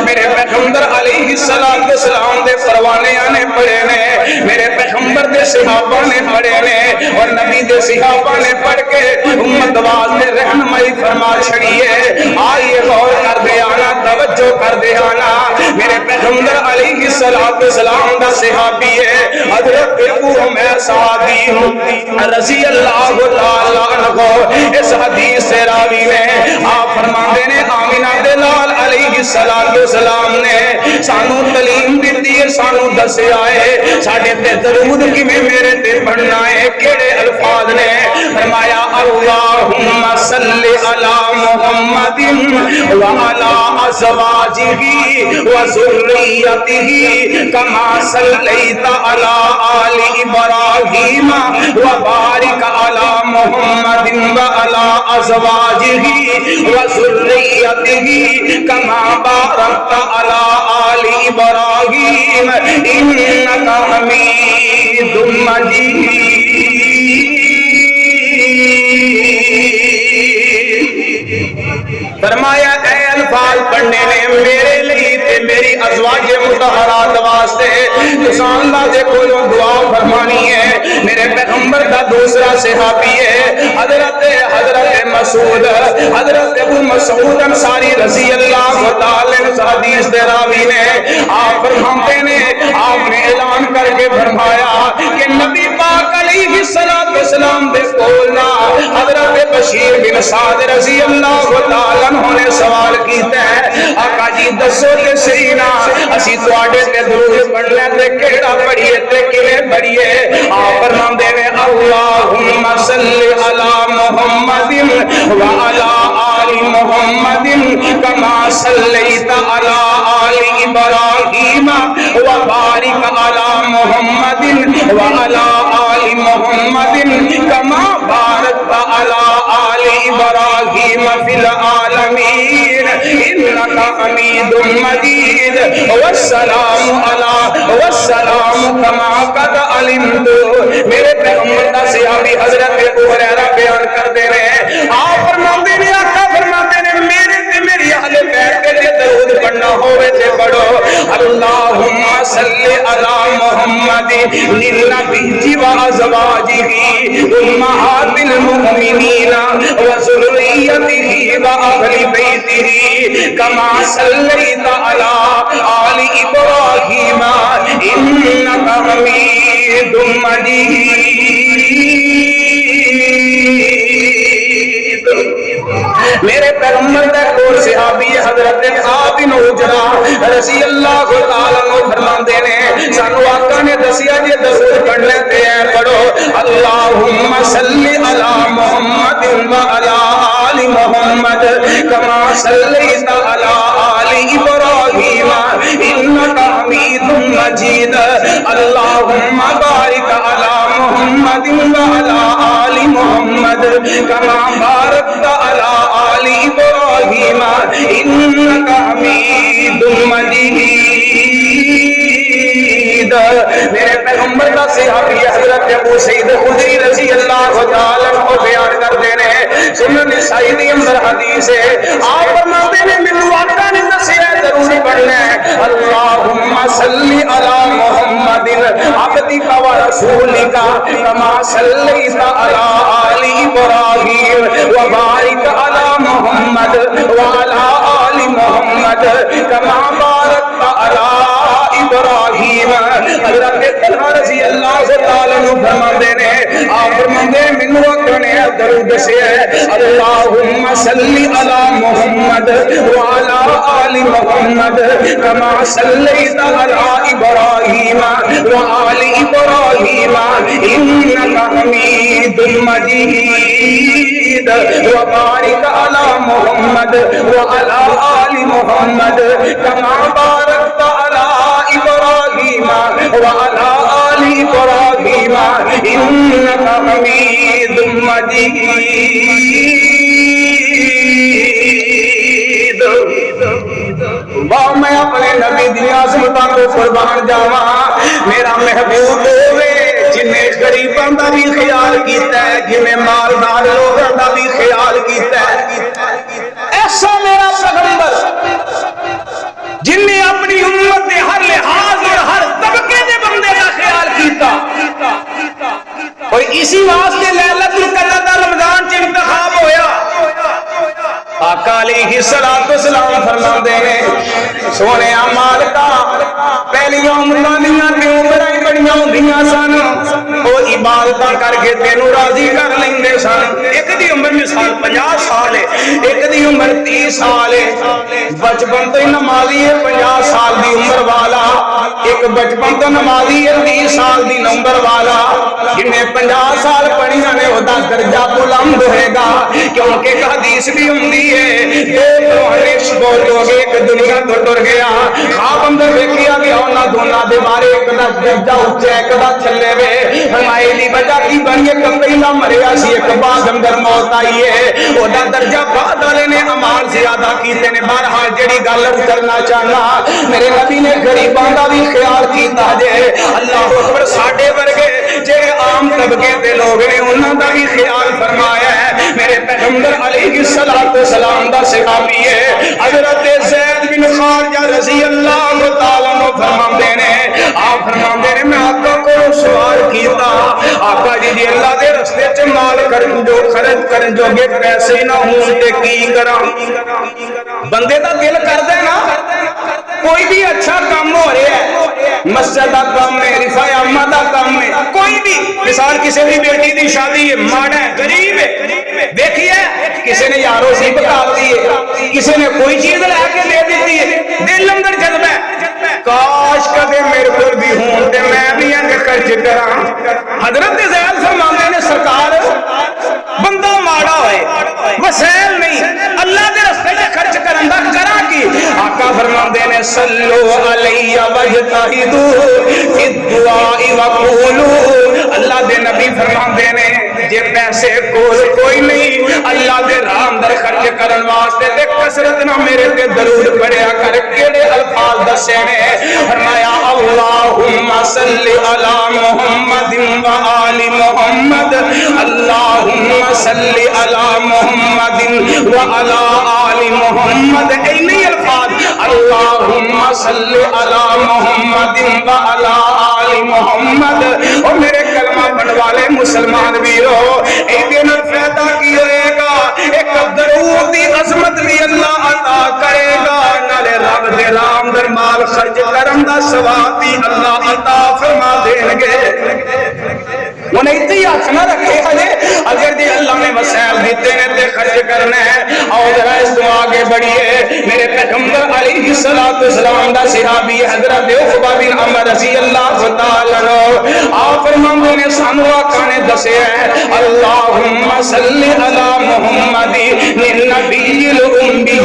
میرے پیغمبر علیہ السلام دے پروانیاں نے پڑھے نے، میرے پیغمبر دے صحابہ نے پڑھے نے، اور نبی دے صحابہ نے پڑھ کے امت واسطے رہنمائی فرما چھڑی ہے۔ آئیے غور کر دے آنا، توجہ کر دے آنا، میرے پیغمبر علیہ السلام دا صحابی ہے حضرت ابو عمیر صحابی رضی اللہ تعالی عنہ۔ اس حدیث سے راوی نے آپ فرماندے نے آمینہ دے لال علیہ السلام نے سانو تعلیم دیتی ہے، سانو دسیا ہے ساڈے تے درود کیویں میرے تے پڑھنا ہے، کیڑے الفاظ نے فرمایا اللہم صلی علی محمد وعلی ازواجہ وذریتہ کما صلیت علی آل ابراہیم وبارک علی محمد وعلی ازواجہ وذریتہ کما بارکت علی آل ابراہیم انک حمید مجید۔ فرمایا اے الفاظ پڑھنے نے میرے لیے تے میری ازواج مطہرات واسطے تساں اللہ دے کولوں دعا فرمانی ہے۔ میرے پیغمبر دا دوسرا صحابی ہے حضرت مسعود، حضرت ابو مسعود انصاری رضی اللہ تعالی عنہ حدیث دے راوی نے آپ فرماتے نے آپ نے اعلان کر کے فرمایا کہ نبی پاک علیہ السلام دے کولنا حضرت بشیر بن سعد رضی اللہ تعالی عنہ نے سوال کیتا ہے آقا جی دسو تے صحیح نا اسی تواڈے تے درود پڑھنا تے کیڑا پڑھیے تے کیویں پڑھیے؟ آپ فرماندے نے اللہم صلی علی محمد وعلی آل محمد کما صلیت علی آل ابراہیم وبارک علی محمد وعلی آل محمد کما بارکت علی آل ابراہیم فی العالمین انک حمید مجید والسلام کما قد علمت۔ میرے پیغمبر دا صحابی حضرت ابو ہریرہ بیان کر دے رہے آپ فرماندے نے آقا فرماندے نے میرے تے میری اہل بیت کے لیے درود پڑھنا ہوئے تے پڑھو اللہم صلی علی محمد للنبی و ازواجہ امہات المؤمنین و ذریتہ و اہل بیتہ کما صلیت علی آل ابراہیم انک حمید مجید۔ میرے پیغمبر دا کوئی صحابی حضرت کعب بن عجرہ رضی اللہ تعالی عنہ فرماندے نے سانو آقا نے دسیا جے درود پڑھنے تے پڑھو اللہم صلی علی محمد وعلی آل محمد کما صلیت علی آل ابراہیم انک حمید مجید اللہم بارک علی محمد وعلی آل محمد کما بارکت علی آل ابراہیم انک حمید مجید۔ میرے پیغمبر کا صحابی حضرت ابو سعید خدری رضی اللہ تعالی عنہ بیان کرتے ہیں سنن نسائی دی اندر حدیث ہے آپ فرماتے ہیں مینوں آقا نے دسیا ضرور پڑھنا ہے اللہم صلی علی محمد عبدک و رسولک کما صلیت علی آل ابراہیم و بارک علی محمد وعلی آل محمد کما بارکت علی ابراہیم۔ حضرت طلحہ رضی اللہ تعالی عنہ فرماندے نے آپ فرماندے مینوں آقا نے درود دسیا ہے اللہم صلی علی محمد وعلی آل محمد کما صلیت علی ابراہیم وآل ابراہیم انک حمید مجید وبارک علی محمد وعلی آل محمد کما بارکت علی ابراہیم وعلی آل ابراہیم انک حمید مجید۔ واہ میں اپنے نبی دی عظمتاں کو قربان جاواں میرا محبوب ہوے جن نے غریباں دا بھی خیال کیتا ہے جن مالدار لوگاں دا بھی خیال کیتا ہے ایسا میرا پیغمبر جن نے اپنی امت دے ہر لحاظ اور ہر طبقے دے بندے دا خیال کیتا اور اسی واسطے لیلا علیہ السلام فرماندے نے سونے مالکا پہلیاں عمراں دیاں تے عمراں ہی بڑیاں ہوندیاں سن او عبادتاں کر کے تینوں راضی کر لیندے سن ایک دی عمر مثال 50 سال ہے ایک دی عمر 30 سال ہے بچپن تو ہی نمازی ہے 50 سال دی عمر والا ایک بچپن تو نمازی ہے 30 سال دی عمر والا جنہیں 50 سال پڑھیاں نے ہوتا درجہ بلند ہوئے گا کیونکہ ایک حدیث بھی ہوندی ہے دو پرانے بہت ہو گئے ایک دنیا تو ٹر گیا خواب اندر دیکھیا گیا انہاں دونوں دے بارے ایک دا درجہ اونچا ایک دا چھلے وے فرمائے دی وجہ کی بنی ایک پہلا مریا سی ایک بعد اندر موت آئی ہے او دا درجہ بعد والے نے اعمال زیادہ کیتے نے بہرحال جڑی گل کرنا چاہنا میرے نبی نے غریباں دا بھی خیال کیتا جے اللہ اکبر ساڈے ورگے جڑے عام طبقے دے لوگ نے انہاں دا بھی خیال فرمایا ہے میرے پیغمبر علیہ السلام دا صحابی ہے حضرت زید بن خارجہ رضی اللہ تعالیٰ عنہ فرماندے نے آپ فرماندے نے میں آقا کو سوال کیتا آقا جی اللہ دے رستے چ مال کرن جو خرچ کرن جو گے پیسے نہ ہون تے کی کراں بندے دا دل کردا ہے نا کوئی بھی اچھا کام ہو رہا ہے مسجد دا کام ہے رفع عامہ دا کام ہے کوئی بھی مثال کسی بھی بیٹی دی شادی ہے ماڑا ہے غریب ہے دیکھیے کسی نے یارو سی بتا دی ہے کسی نے کوئی چیز لے کے دے دیتی ہے دل اندر جذبہ ہے کاش کدے میرے کو بھی ہون تے میں بھی انج خرچ کراں حضرت زید فرماندے نے سرکار بندہ ماڑا ہوئے وسائل نہیں اللہ دے راستے وچ خرچ کرن دا کراں کی آقا فرماندے نے صلو علی وجتہدوا فی الدعاء وقولوا اللہ دے نبی فرماندے نے جے پیسے کوئی نہیں اللہ دے راہ اندر خرچ کرن واسطے تے کثرت نہ میرے تے درود پڑھیا کر کیڑے الفاظ دسے نے فرمایا اللہم صلی علی محمد و آل محمد اللہم صلی علی محمد و علی آل محمد اینی الفاظ اللہم صلی علی محمد و علی آل محمد اور میرے کلمہ پڑھنے والے مسلمان ویرو اے دن فائدہ کی ہوئے گا ایک درود دی عظمت بھی اللہ عطا کرے گا نالے رب دے رام در مال خرچ کرن دا ثواب بھی اللہ عطا فرما دیں گے انہیں اتنی ہاتھ نہ رکھے ہجے اگر دی اللہ نے وسائل دیتے نے تے خرچ کرنا ہے اور ذرا اس تو آگے بڑھیے میرے پیغمبر علیہ السلام دا صحابی حضرت عقبہ بن عمر رضی اللہ تعالیٰ عنہ آپ فرماندے نے سانو آقا نے دسے ہے اللہم صلی علی محمد النبی الامی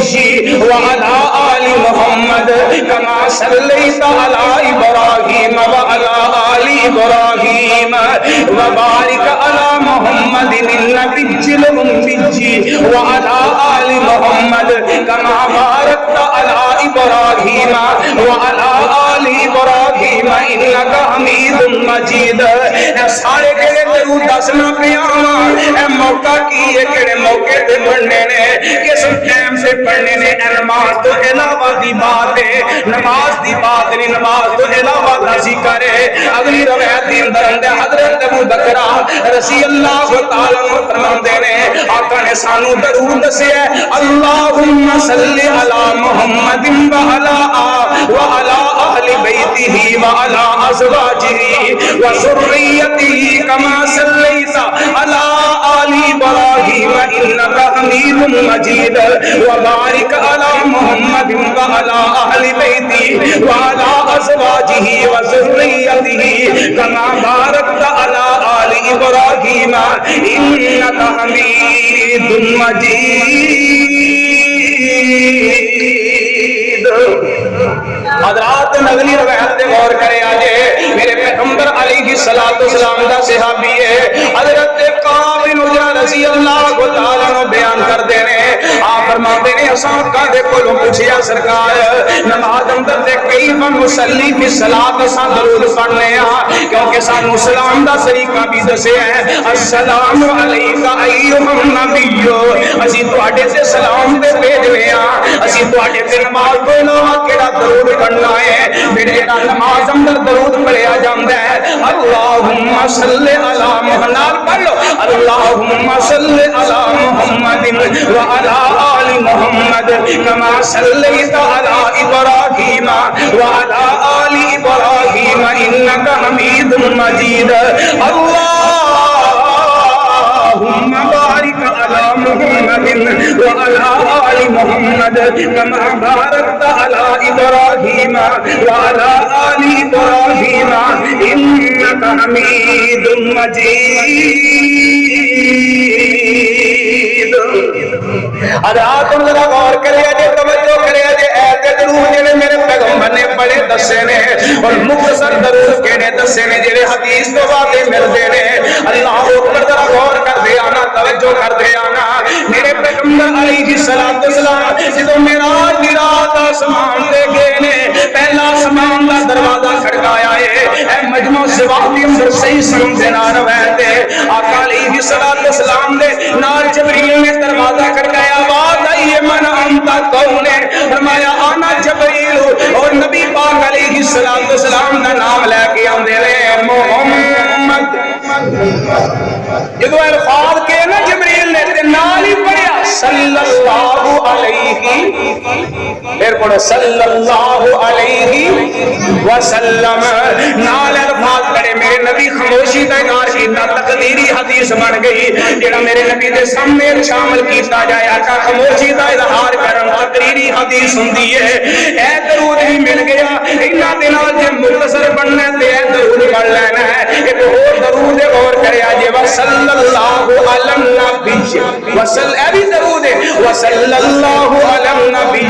وعلی آل محمد کما صلیت علی ابراہیم وعلی آل ابراہیم وبارک علی محمد النبی الامی وعلی آل محمد کما بارکت علی ابراہیم وعلی آل ابراہیم انک حمید مجید اے سارے کہے درود دسنا پیاواں اے موقع کی ہے کہڑے موقع تے پڑھنے نے کس ٹائم سے پڑھنے نے نماز تو علاوہ دی بات ہے نماز دی بات نہیں نماز تو علاوہ دا ذکر ہے اگلی روایت دی اندر حضرت ابو بکر رضی اللہ تعالی عنہ فرماندے نے آقا نے سانو درود دسیا اللہم صلی علی محمد وعلی اہل بیتہ وعلی ازواجہ وذریتہ کما صلیت علی آل ابراہیم انک حمید مجید وبارک علی محمد وعلی اہل بیتہ وعلی ازواجہ وذریتہ کما بارکت علی آل ابراہیم انک حمید مجید حضرات اگلی روایت پہ غور کرے آجے میرے پیغمبر علیہ السلام دا صحابی ہے حضرت کعب بن عجرہ رضی اللہ تعالیٰ عنہ بیان کر دینے آپ فرماتے نے اساں کا دے کولوں پوچھیا سرکار نماز اندر تے کیف نصلی فی الصلاۃ اساں درود پڑھنے ہاں کیونکہ سانو سلام دا طریقہ بھی دسے ہے السلام علیک ایھا النبی اسی تواڈے تے سلام تے بھیجنے ہاں اسی تواڈے تے نماز تو علاوہ کیڑا درود پڑھنا ہے میرے نماز اندر درود پڑھیا جاندا ہے اللہم صلی علی محمد پڑھ لو اللہم صلی علی محمد وعلی آل محمد کما صلیت علی ابراہیم وعلی آل ابراہیم انک حمید مجید اللہم بارک علی محمد وعلی آل محمد کما بارکت علی ابراہیم وعلی آل ابراہیم انک حمید مجید۔ آج ذرا غور کرے جے، توجہ کرے جے، ایت درود جڑے میرے پیغمبر نے بڑے دسے نے اور مختصر درود کہنے دسے نے جڑے حدیث تو واقع ملتے نے۔ اللہ اکبر، ذرا غور کر دے آنا، توجہ کر دے آنا۔ میرے پیغمبر علیہ الصلوۃ والسلام جدوں معراج دی رات آسمان تے گئے نے، پہلا آسمان دا دروازہ کھڑکایا ہے۔ اے مجمع سواد دے اندر صحیح سن دے نال وہدے آقا علیہ الصلوۃ والسلام دے نال جبریل نے دروازہ کھڑکایا، آواز آئی ہے من انت کون ہے؟ فرمایا انا جبریل، اور نبی پاک علیہ الصلوۃ والسلام دا نام لے کے آندے نے محمد۔ جدو الفاظ کے نا جبریل نے تے نال ہی پڑھیا صلی اللہ علیہ، پھر پڑھو صلی اللہ علیہ وسلم، نال الفاظ پڑھے میرے نبی خاموشی کا اظہار کیتا، تقدیری حدیث بن گئی جڑا میرے نبی دے سامنے شامل کیتا جائے۔ آقا خاموشی کا اظہار کرن تقریری حدیث ہوندی ہے۔ اے درود بھی مل گیا، انہاں دے نال جے مختصر بننا تے اے درود پڑھ لینا ہے۔ ایک اور درود غور کریا جے وصلی اللہ علی النبی، وصل اے بھی درود ہے وصلی اللہ علی النبی۔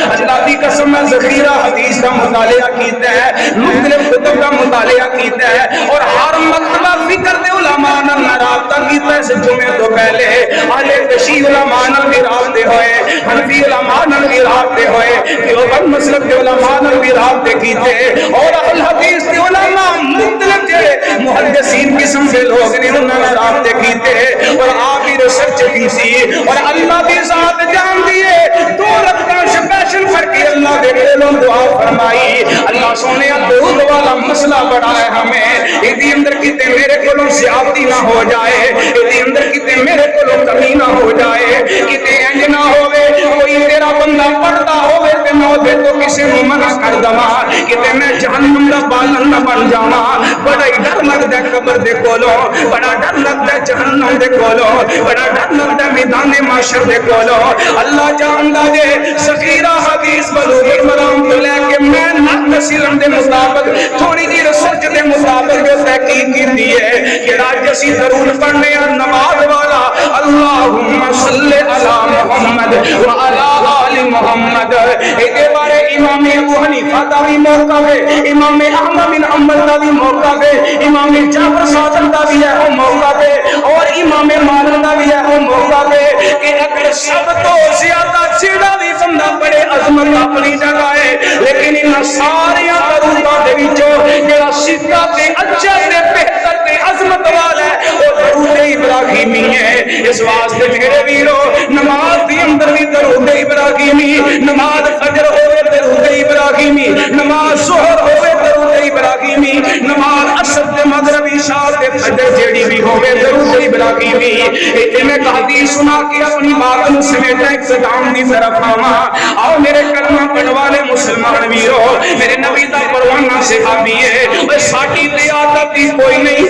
اللہ دی قسم میں ذخیرہ حدیث کا مطالعہ کیتا ہے، مختلف کتب کا مطالعہ کیتا ہے، اور ہر مرتبہ فکر دے علماء نال رابطہ کیتا ہے۔ جمعے تو پہلے اہل تشیع علماء نال بھی رابطے ہوئے، حنفی علماء نال بھی رابطے ہوئے، دیوبند مسلک کے علماء نال بھی رابطے کیتے، اور اہل حدیث کے علماء مختلف جڑے محدثین قسم کے لوگ نے انہاں نال رابطے کیتے، اور آپ ہی ریسرچ کی سی، اور اللہ دی ذات جان دیے دو رکعتاں سپیشل کر کے اللہ دے دلوں دعا فرمائی۔ اللہ سونے درود والا مسئلہ بڑا ہے ہمیں، ایدی اندر کتے میرے کولوں زیادتی نہ ہو جائے، ایدی اندر کتے میرے کولوں کمی نہ ہو جائے، کتے انج نہ ہوئے کوئی تیرا بندہ پڑھتا ہوئے تے میں دے تو کسے نوں منع کر دواں، کتے میں جہنم دا بالن نہ بن جاواں۔ بڑا ہی ڈر لگدا ہے قبر دے کولوں، بڑا ڈر لگدا ہے جہنم دے کولوں، بڑا ڈر لگدا ہے میدان محشر دے کولوں۔ اللہ جاندا جے ذخیرہ حدیث بلوغ المرام تو لے کے میں نقل سلم دے مطابق تھوڑی جی ریسرچ دے مطابق جو تحقیق کی ہے کہ آج اسی درود پڑھنے اور نماز والا اللہم صلی علی محمد وعلی آل محمد، ایدے بارے امام ابو حنیفہ دا بھی موقع ہے، امام احمد بن حنبل دا بھی موقع ہے، امام جعفر صادق دا بھی ہے وہ موقع ہے، اور امام مالک دا بھی ہے وہ موقع ہے کہ اگر سب تو زیادہ جڑا بھی بندہ بڑے عظمت اپنی جگہ ہے، لیکن ان سارے دروداں دے وچوں جڑا سیدھا تے اچھا تے بہتر تے عظمت والا ہے وہ درود ابراہیمی ہے۔ اس واسطے میرے ویرو نماز دی اندر بھی درود ابراہیمی، نماز فجر ہوے درود ابراہیمی، نماز ظہر ہوے درود ابراہیمی، نماز عصر تے مغرب عشاء تے فجر جیڑی بھی ہوے درود ابراہیمی۔ ایتھے میں حدیث سنا کے اپنی بات نوں سمیٹا اختتام دی طرف آواں۔ آؤ میرے کلمہ پڑھن والے مسلمان ویرو، میرے نبی دا پروانہ صحابی ہے، اوے ساڈی تے عادت ہی کوئی نہیں۔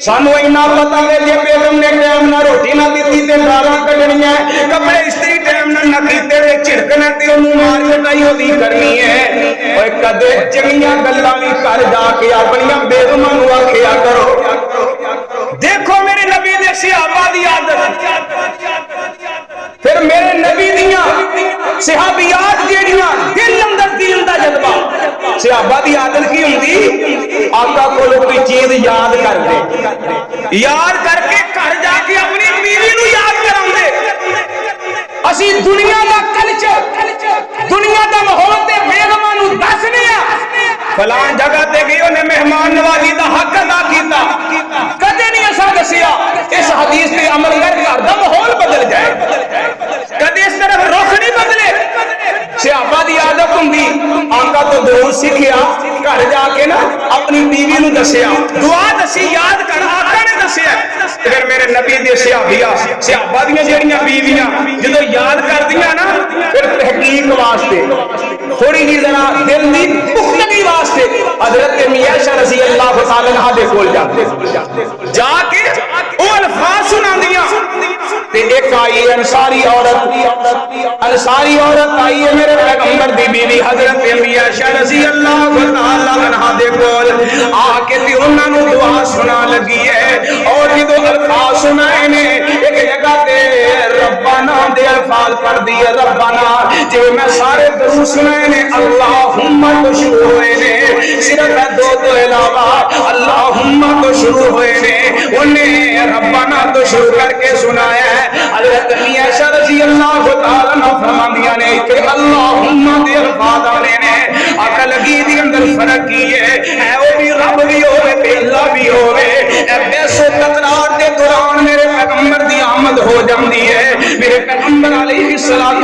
سانو اینا پتہ ہے جے بیگم نے ٹائم نہ روٹی نہ دتی تے گالاں کڈنیاں، کپڑے استری ٹائم نہ کیتے تے چھڑکنا تے اونوں مار کٹائی ہوندی کرنی ہے۔ اوے کدے چنگیاں گلاں وی کر جا کے اپنی بیگماں نوں آکھیا کرو۔ دیکھو میرے نبی دے صحابہ دی عادت، پھر میرے نبی دیاں صحابیات جیڑیاں دل اندر دین دا جذبہ، صحابہ دی عادت کی ہوندی آقا کولو کوئی چیز یاد کر دے، یاد کر کے گھر جا کے اپنی بیوی نو یاد کراندے۔ اسی دنیا دا کلچر، دنیا دا ماحول تے بیگماں نو دسنے آ فلاں جگہ تے گئی انہیں مہمان نوازی دا حق ادا کیتا، کدے نہیں ایسا دسیا۔ اس حدیث پہ عمل کر گھر دا ماحول بدل جائے، کدے اس طرف رخ نہیں بدلے۔ صحابہ دی عادت ہوندی آقا تو درود سیکھیا، گھر جا کے نا اپنی بیوی نو دسیا دعا دسی یاد کر آقا نے دسیا اگر میرے نبی دے صحابہ دیاں جڑیاں بیویاں جدوں یاد کردیاں نا پھر تحقیق واسطے تھوڑی جی ذرا دل دی پختگی واسطے حضرت میاشا رضی اللہ تعالی عنہ دے کول جاتے جا کے او الفاظ سناندیاں تے ایک آئی انصاری عورت آئی ہے میرے پیغمبر دی بیوی حضرت میاشا رضی اللہ تعالی عنہ دے کول آ کے تے انہاں نو دعا سنا لگی ہے اور جدوں الفاظ سنائے نے ایک جگہ تے ربنا دے الفاظ پڑھ دیے ربنا جو میں سارے درود سنائے نے اللہم تو شروع ہوئے نے صرف دو تو علاوہ اللہم تو شروع ہوئے نے انہیں ربنا تو شروع کر کے سنایا ہے حضرت میاشا رضی اللہ تعالیٰ عنہ فرماندیاں نے کہ اللہم دے الفاظ آنے نے آقا لگی دی اندر فرق کی ہے اے وہ بھی رب بھی ہوئے تے اللہ بھی ہوئے اے بیسو تقرار دے دوران میرے پیغمبر دی آمد ہو جاندی ہے میرے پیغمبر علیہ السلام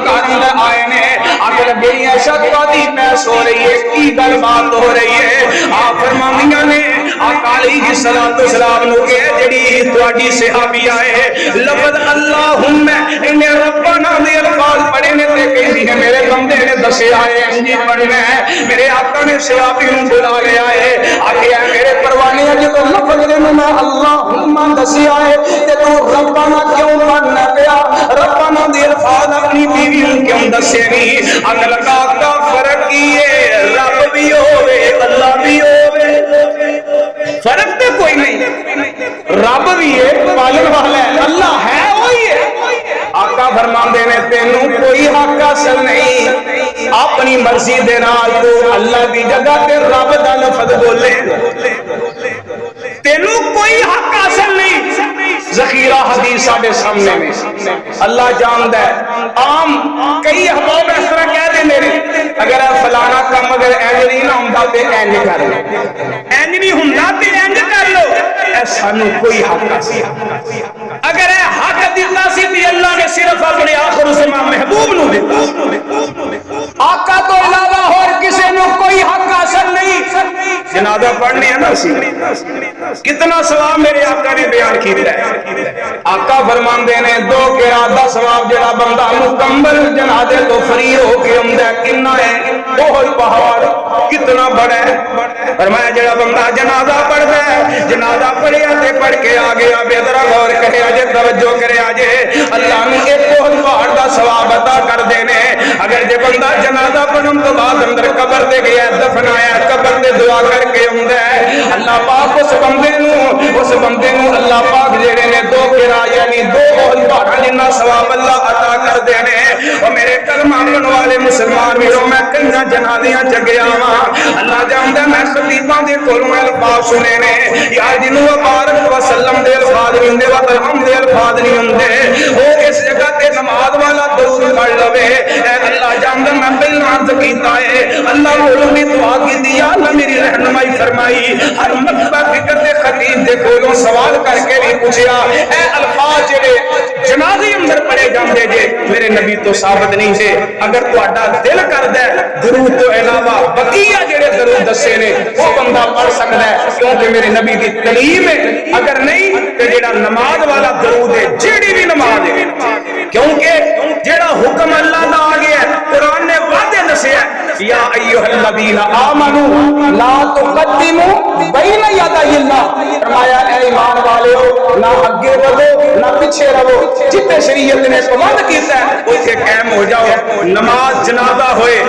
کارن دے آئے نے آقا لگی ہے شکا دی پیس ہو رہی ہے کی گل بات ہو رہی ہے آپ فرماندیاں نے آقا علیہ السلام نو کہ جڑی تواڈی صحابی آئے لفظ اللہم انہیں ربنا دے الفاظ پڑھے نے تے کہندی ہے میرے بندے نے دسیا ہے انجی پڑھنا ہے میرے آقا نے صحابی نو بلا لیا ہے آگے ہے میرے پروانے جدوں لفظ نے میں اللہم دسیا ہے تے تو ربنا کیوں پڑھنا پیا ربنا دے الفاظ اپنی بیوی نو کیوں دسے نہیں اگلا کا فرق کی ہے رب بھی ہوے اللہ بھی ہوے فرق تو کوئی نہیں رب بھی ہے پالن والا ہے اللہ ہے وہی ہے آقا فرماندے نے تینوں کوئی حق حاصل نہیں اپنی مرضی دے نال تو اللہ دی جگہ تے رب دا لفظ بولے تینوں کوئی حق حاصل نہیں ذخیرہ حدیث ساڈے سامنے میں اللہ جاندا ہے عام کئی احباب اس طرح کہہ دے میرے اگر فلانا کام اگر اینج نہیں نہ ہوندا تے اینج کر لو اینج نہیں ہوندا تے اینج کر لو اے سانو کوئی حق نہیں اگر اے حق دتا سی تے اللہ نے صرف اپنے آخر زمان محبوب نو دتا آقا تو علاوہ اور کسی نو کوئی حق حاصل نہیں جنازہ پڑھنے ہیں نا سی کتنا ثواب میرے آقا نے بیان کیتا ہے آقا فرماندے نے دو قرات دا ثواب جڑا بندہ مکمل جنازے تو فری ہو کے آندا ہے کتنا ہے بہت پہاڑ کتنا بڑا ہے فرمایا جڑا بندہ جنازہ پڑھدا ہے جنازہ پڑھیا تے پڑھ کے آ گیا بے ذرا غور کرے اجے توجہ کرے اجے اللہ نے ایک بہت پہاڑ دا ثواب عطا کر دینے اگر جے بندہ جنازہ پڑھن تو بعد اندر قبر دے گیا دفنایا قبر تے دعا کر کے ہوندا ہے اللہ پاک اس بندے نو اللہ پاک جڑے نے دو قرا یعنی دو بہت پہاڑ جنہ ثواب اللہ عطا کر دینے او میرے کلمہ پڑھن والے مسلمان ویرو میں کنجا جنازیاں چ گیا وا اللہ جاندا میں خطیباں دے کولوں الفاظ سنے نے یا جنوں مبارک وسلم دے الفاظ نہیں ہوندے وا الحمد دے الفاظ نہیں ہوندے او اس جگہ تے نماز والا درود پڑھ لوے اے اللہ جاندا میں پہلا عرض کیتا ہے اللہ کولوں بھی دعا کیتی یا اللہ میری رہنمائی فرمائی ہر مرتبہ فکر دے خطیب دے کولوں سوال کر کے بھی پوچھیا اے الفاظ جڑے جنازے اندر پڑھے جاندے جے میرے نبی تو ثابت نہیں تھے اگر تہاڈا دل کردا ہے درود تو علاوہ بقیہ جڑے درود دسے نے وہ بندہ پڑھ سکدا ہے کیونکہ میرے نبی دی تعلیم ہے اگر نہیں تے جڑا نماز والا درود ہے جیڑی بھی نماز ہے کیونکہ جڑا حکم اللہ دا آ گیا قرآن نے واضح دسیا یا ایھا الذین آمنو لا تقدموا بین یدی اللہ فرمایا اے ایمان والو نہ اگے بڑھو نہ پیچھے رہو جتے شریعت نے پابند کیتا ہے اوتھے قائم ہو جاؤ نماز جنازہ ہوئے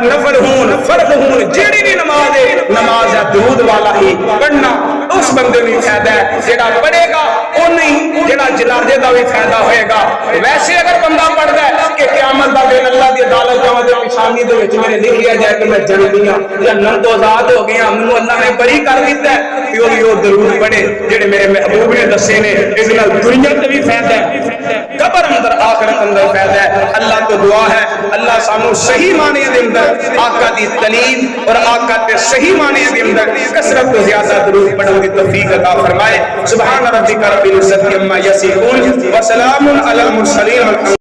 نفل ہون فرض ہون جیڑی بھی نماز ہے نماز ہے درود والا ہی پڑھنا اس بندے میں فائدہ ہے جڑا پڑھے گا او نہیں جڑا جنازے دا بھی فائدہ ہوئے گا ویسے اگر بندہ پڑھدا ہے کہ قیامت دا دن اللہ دی عدالت جاواں تے پیشانی دے وچ میرے لکھیا جائے کہ میں جنتی ہاں جنت تو آزاد ہو گیا مینوں اللہ نے بری کر دتا ہے کہ وہ درود پڑھے جڑے میرے محبوب نے دسے نے اس نال دنیا تے بھی فائدہ ہے قبر اندر آخرت اندر فائدہ ہے اللہ تو دعا ہے اللہ سانو صحیح معنی دے اندر آقا دی تعلیم اور آقا تے صحیح معنی دے اندر کثرت تو زیادہ درود پڑھنے کی توفیق عطا فرمائے سبحان ربک رب العزت عما یصفون وسلام علی المرسلین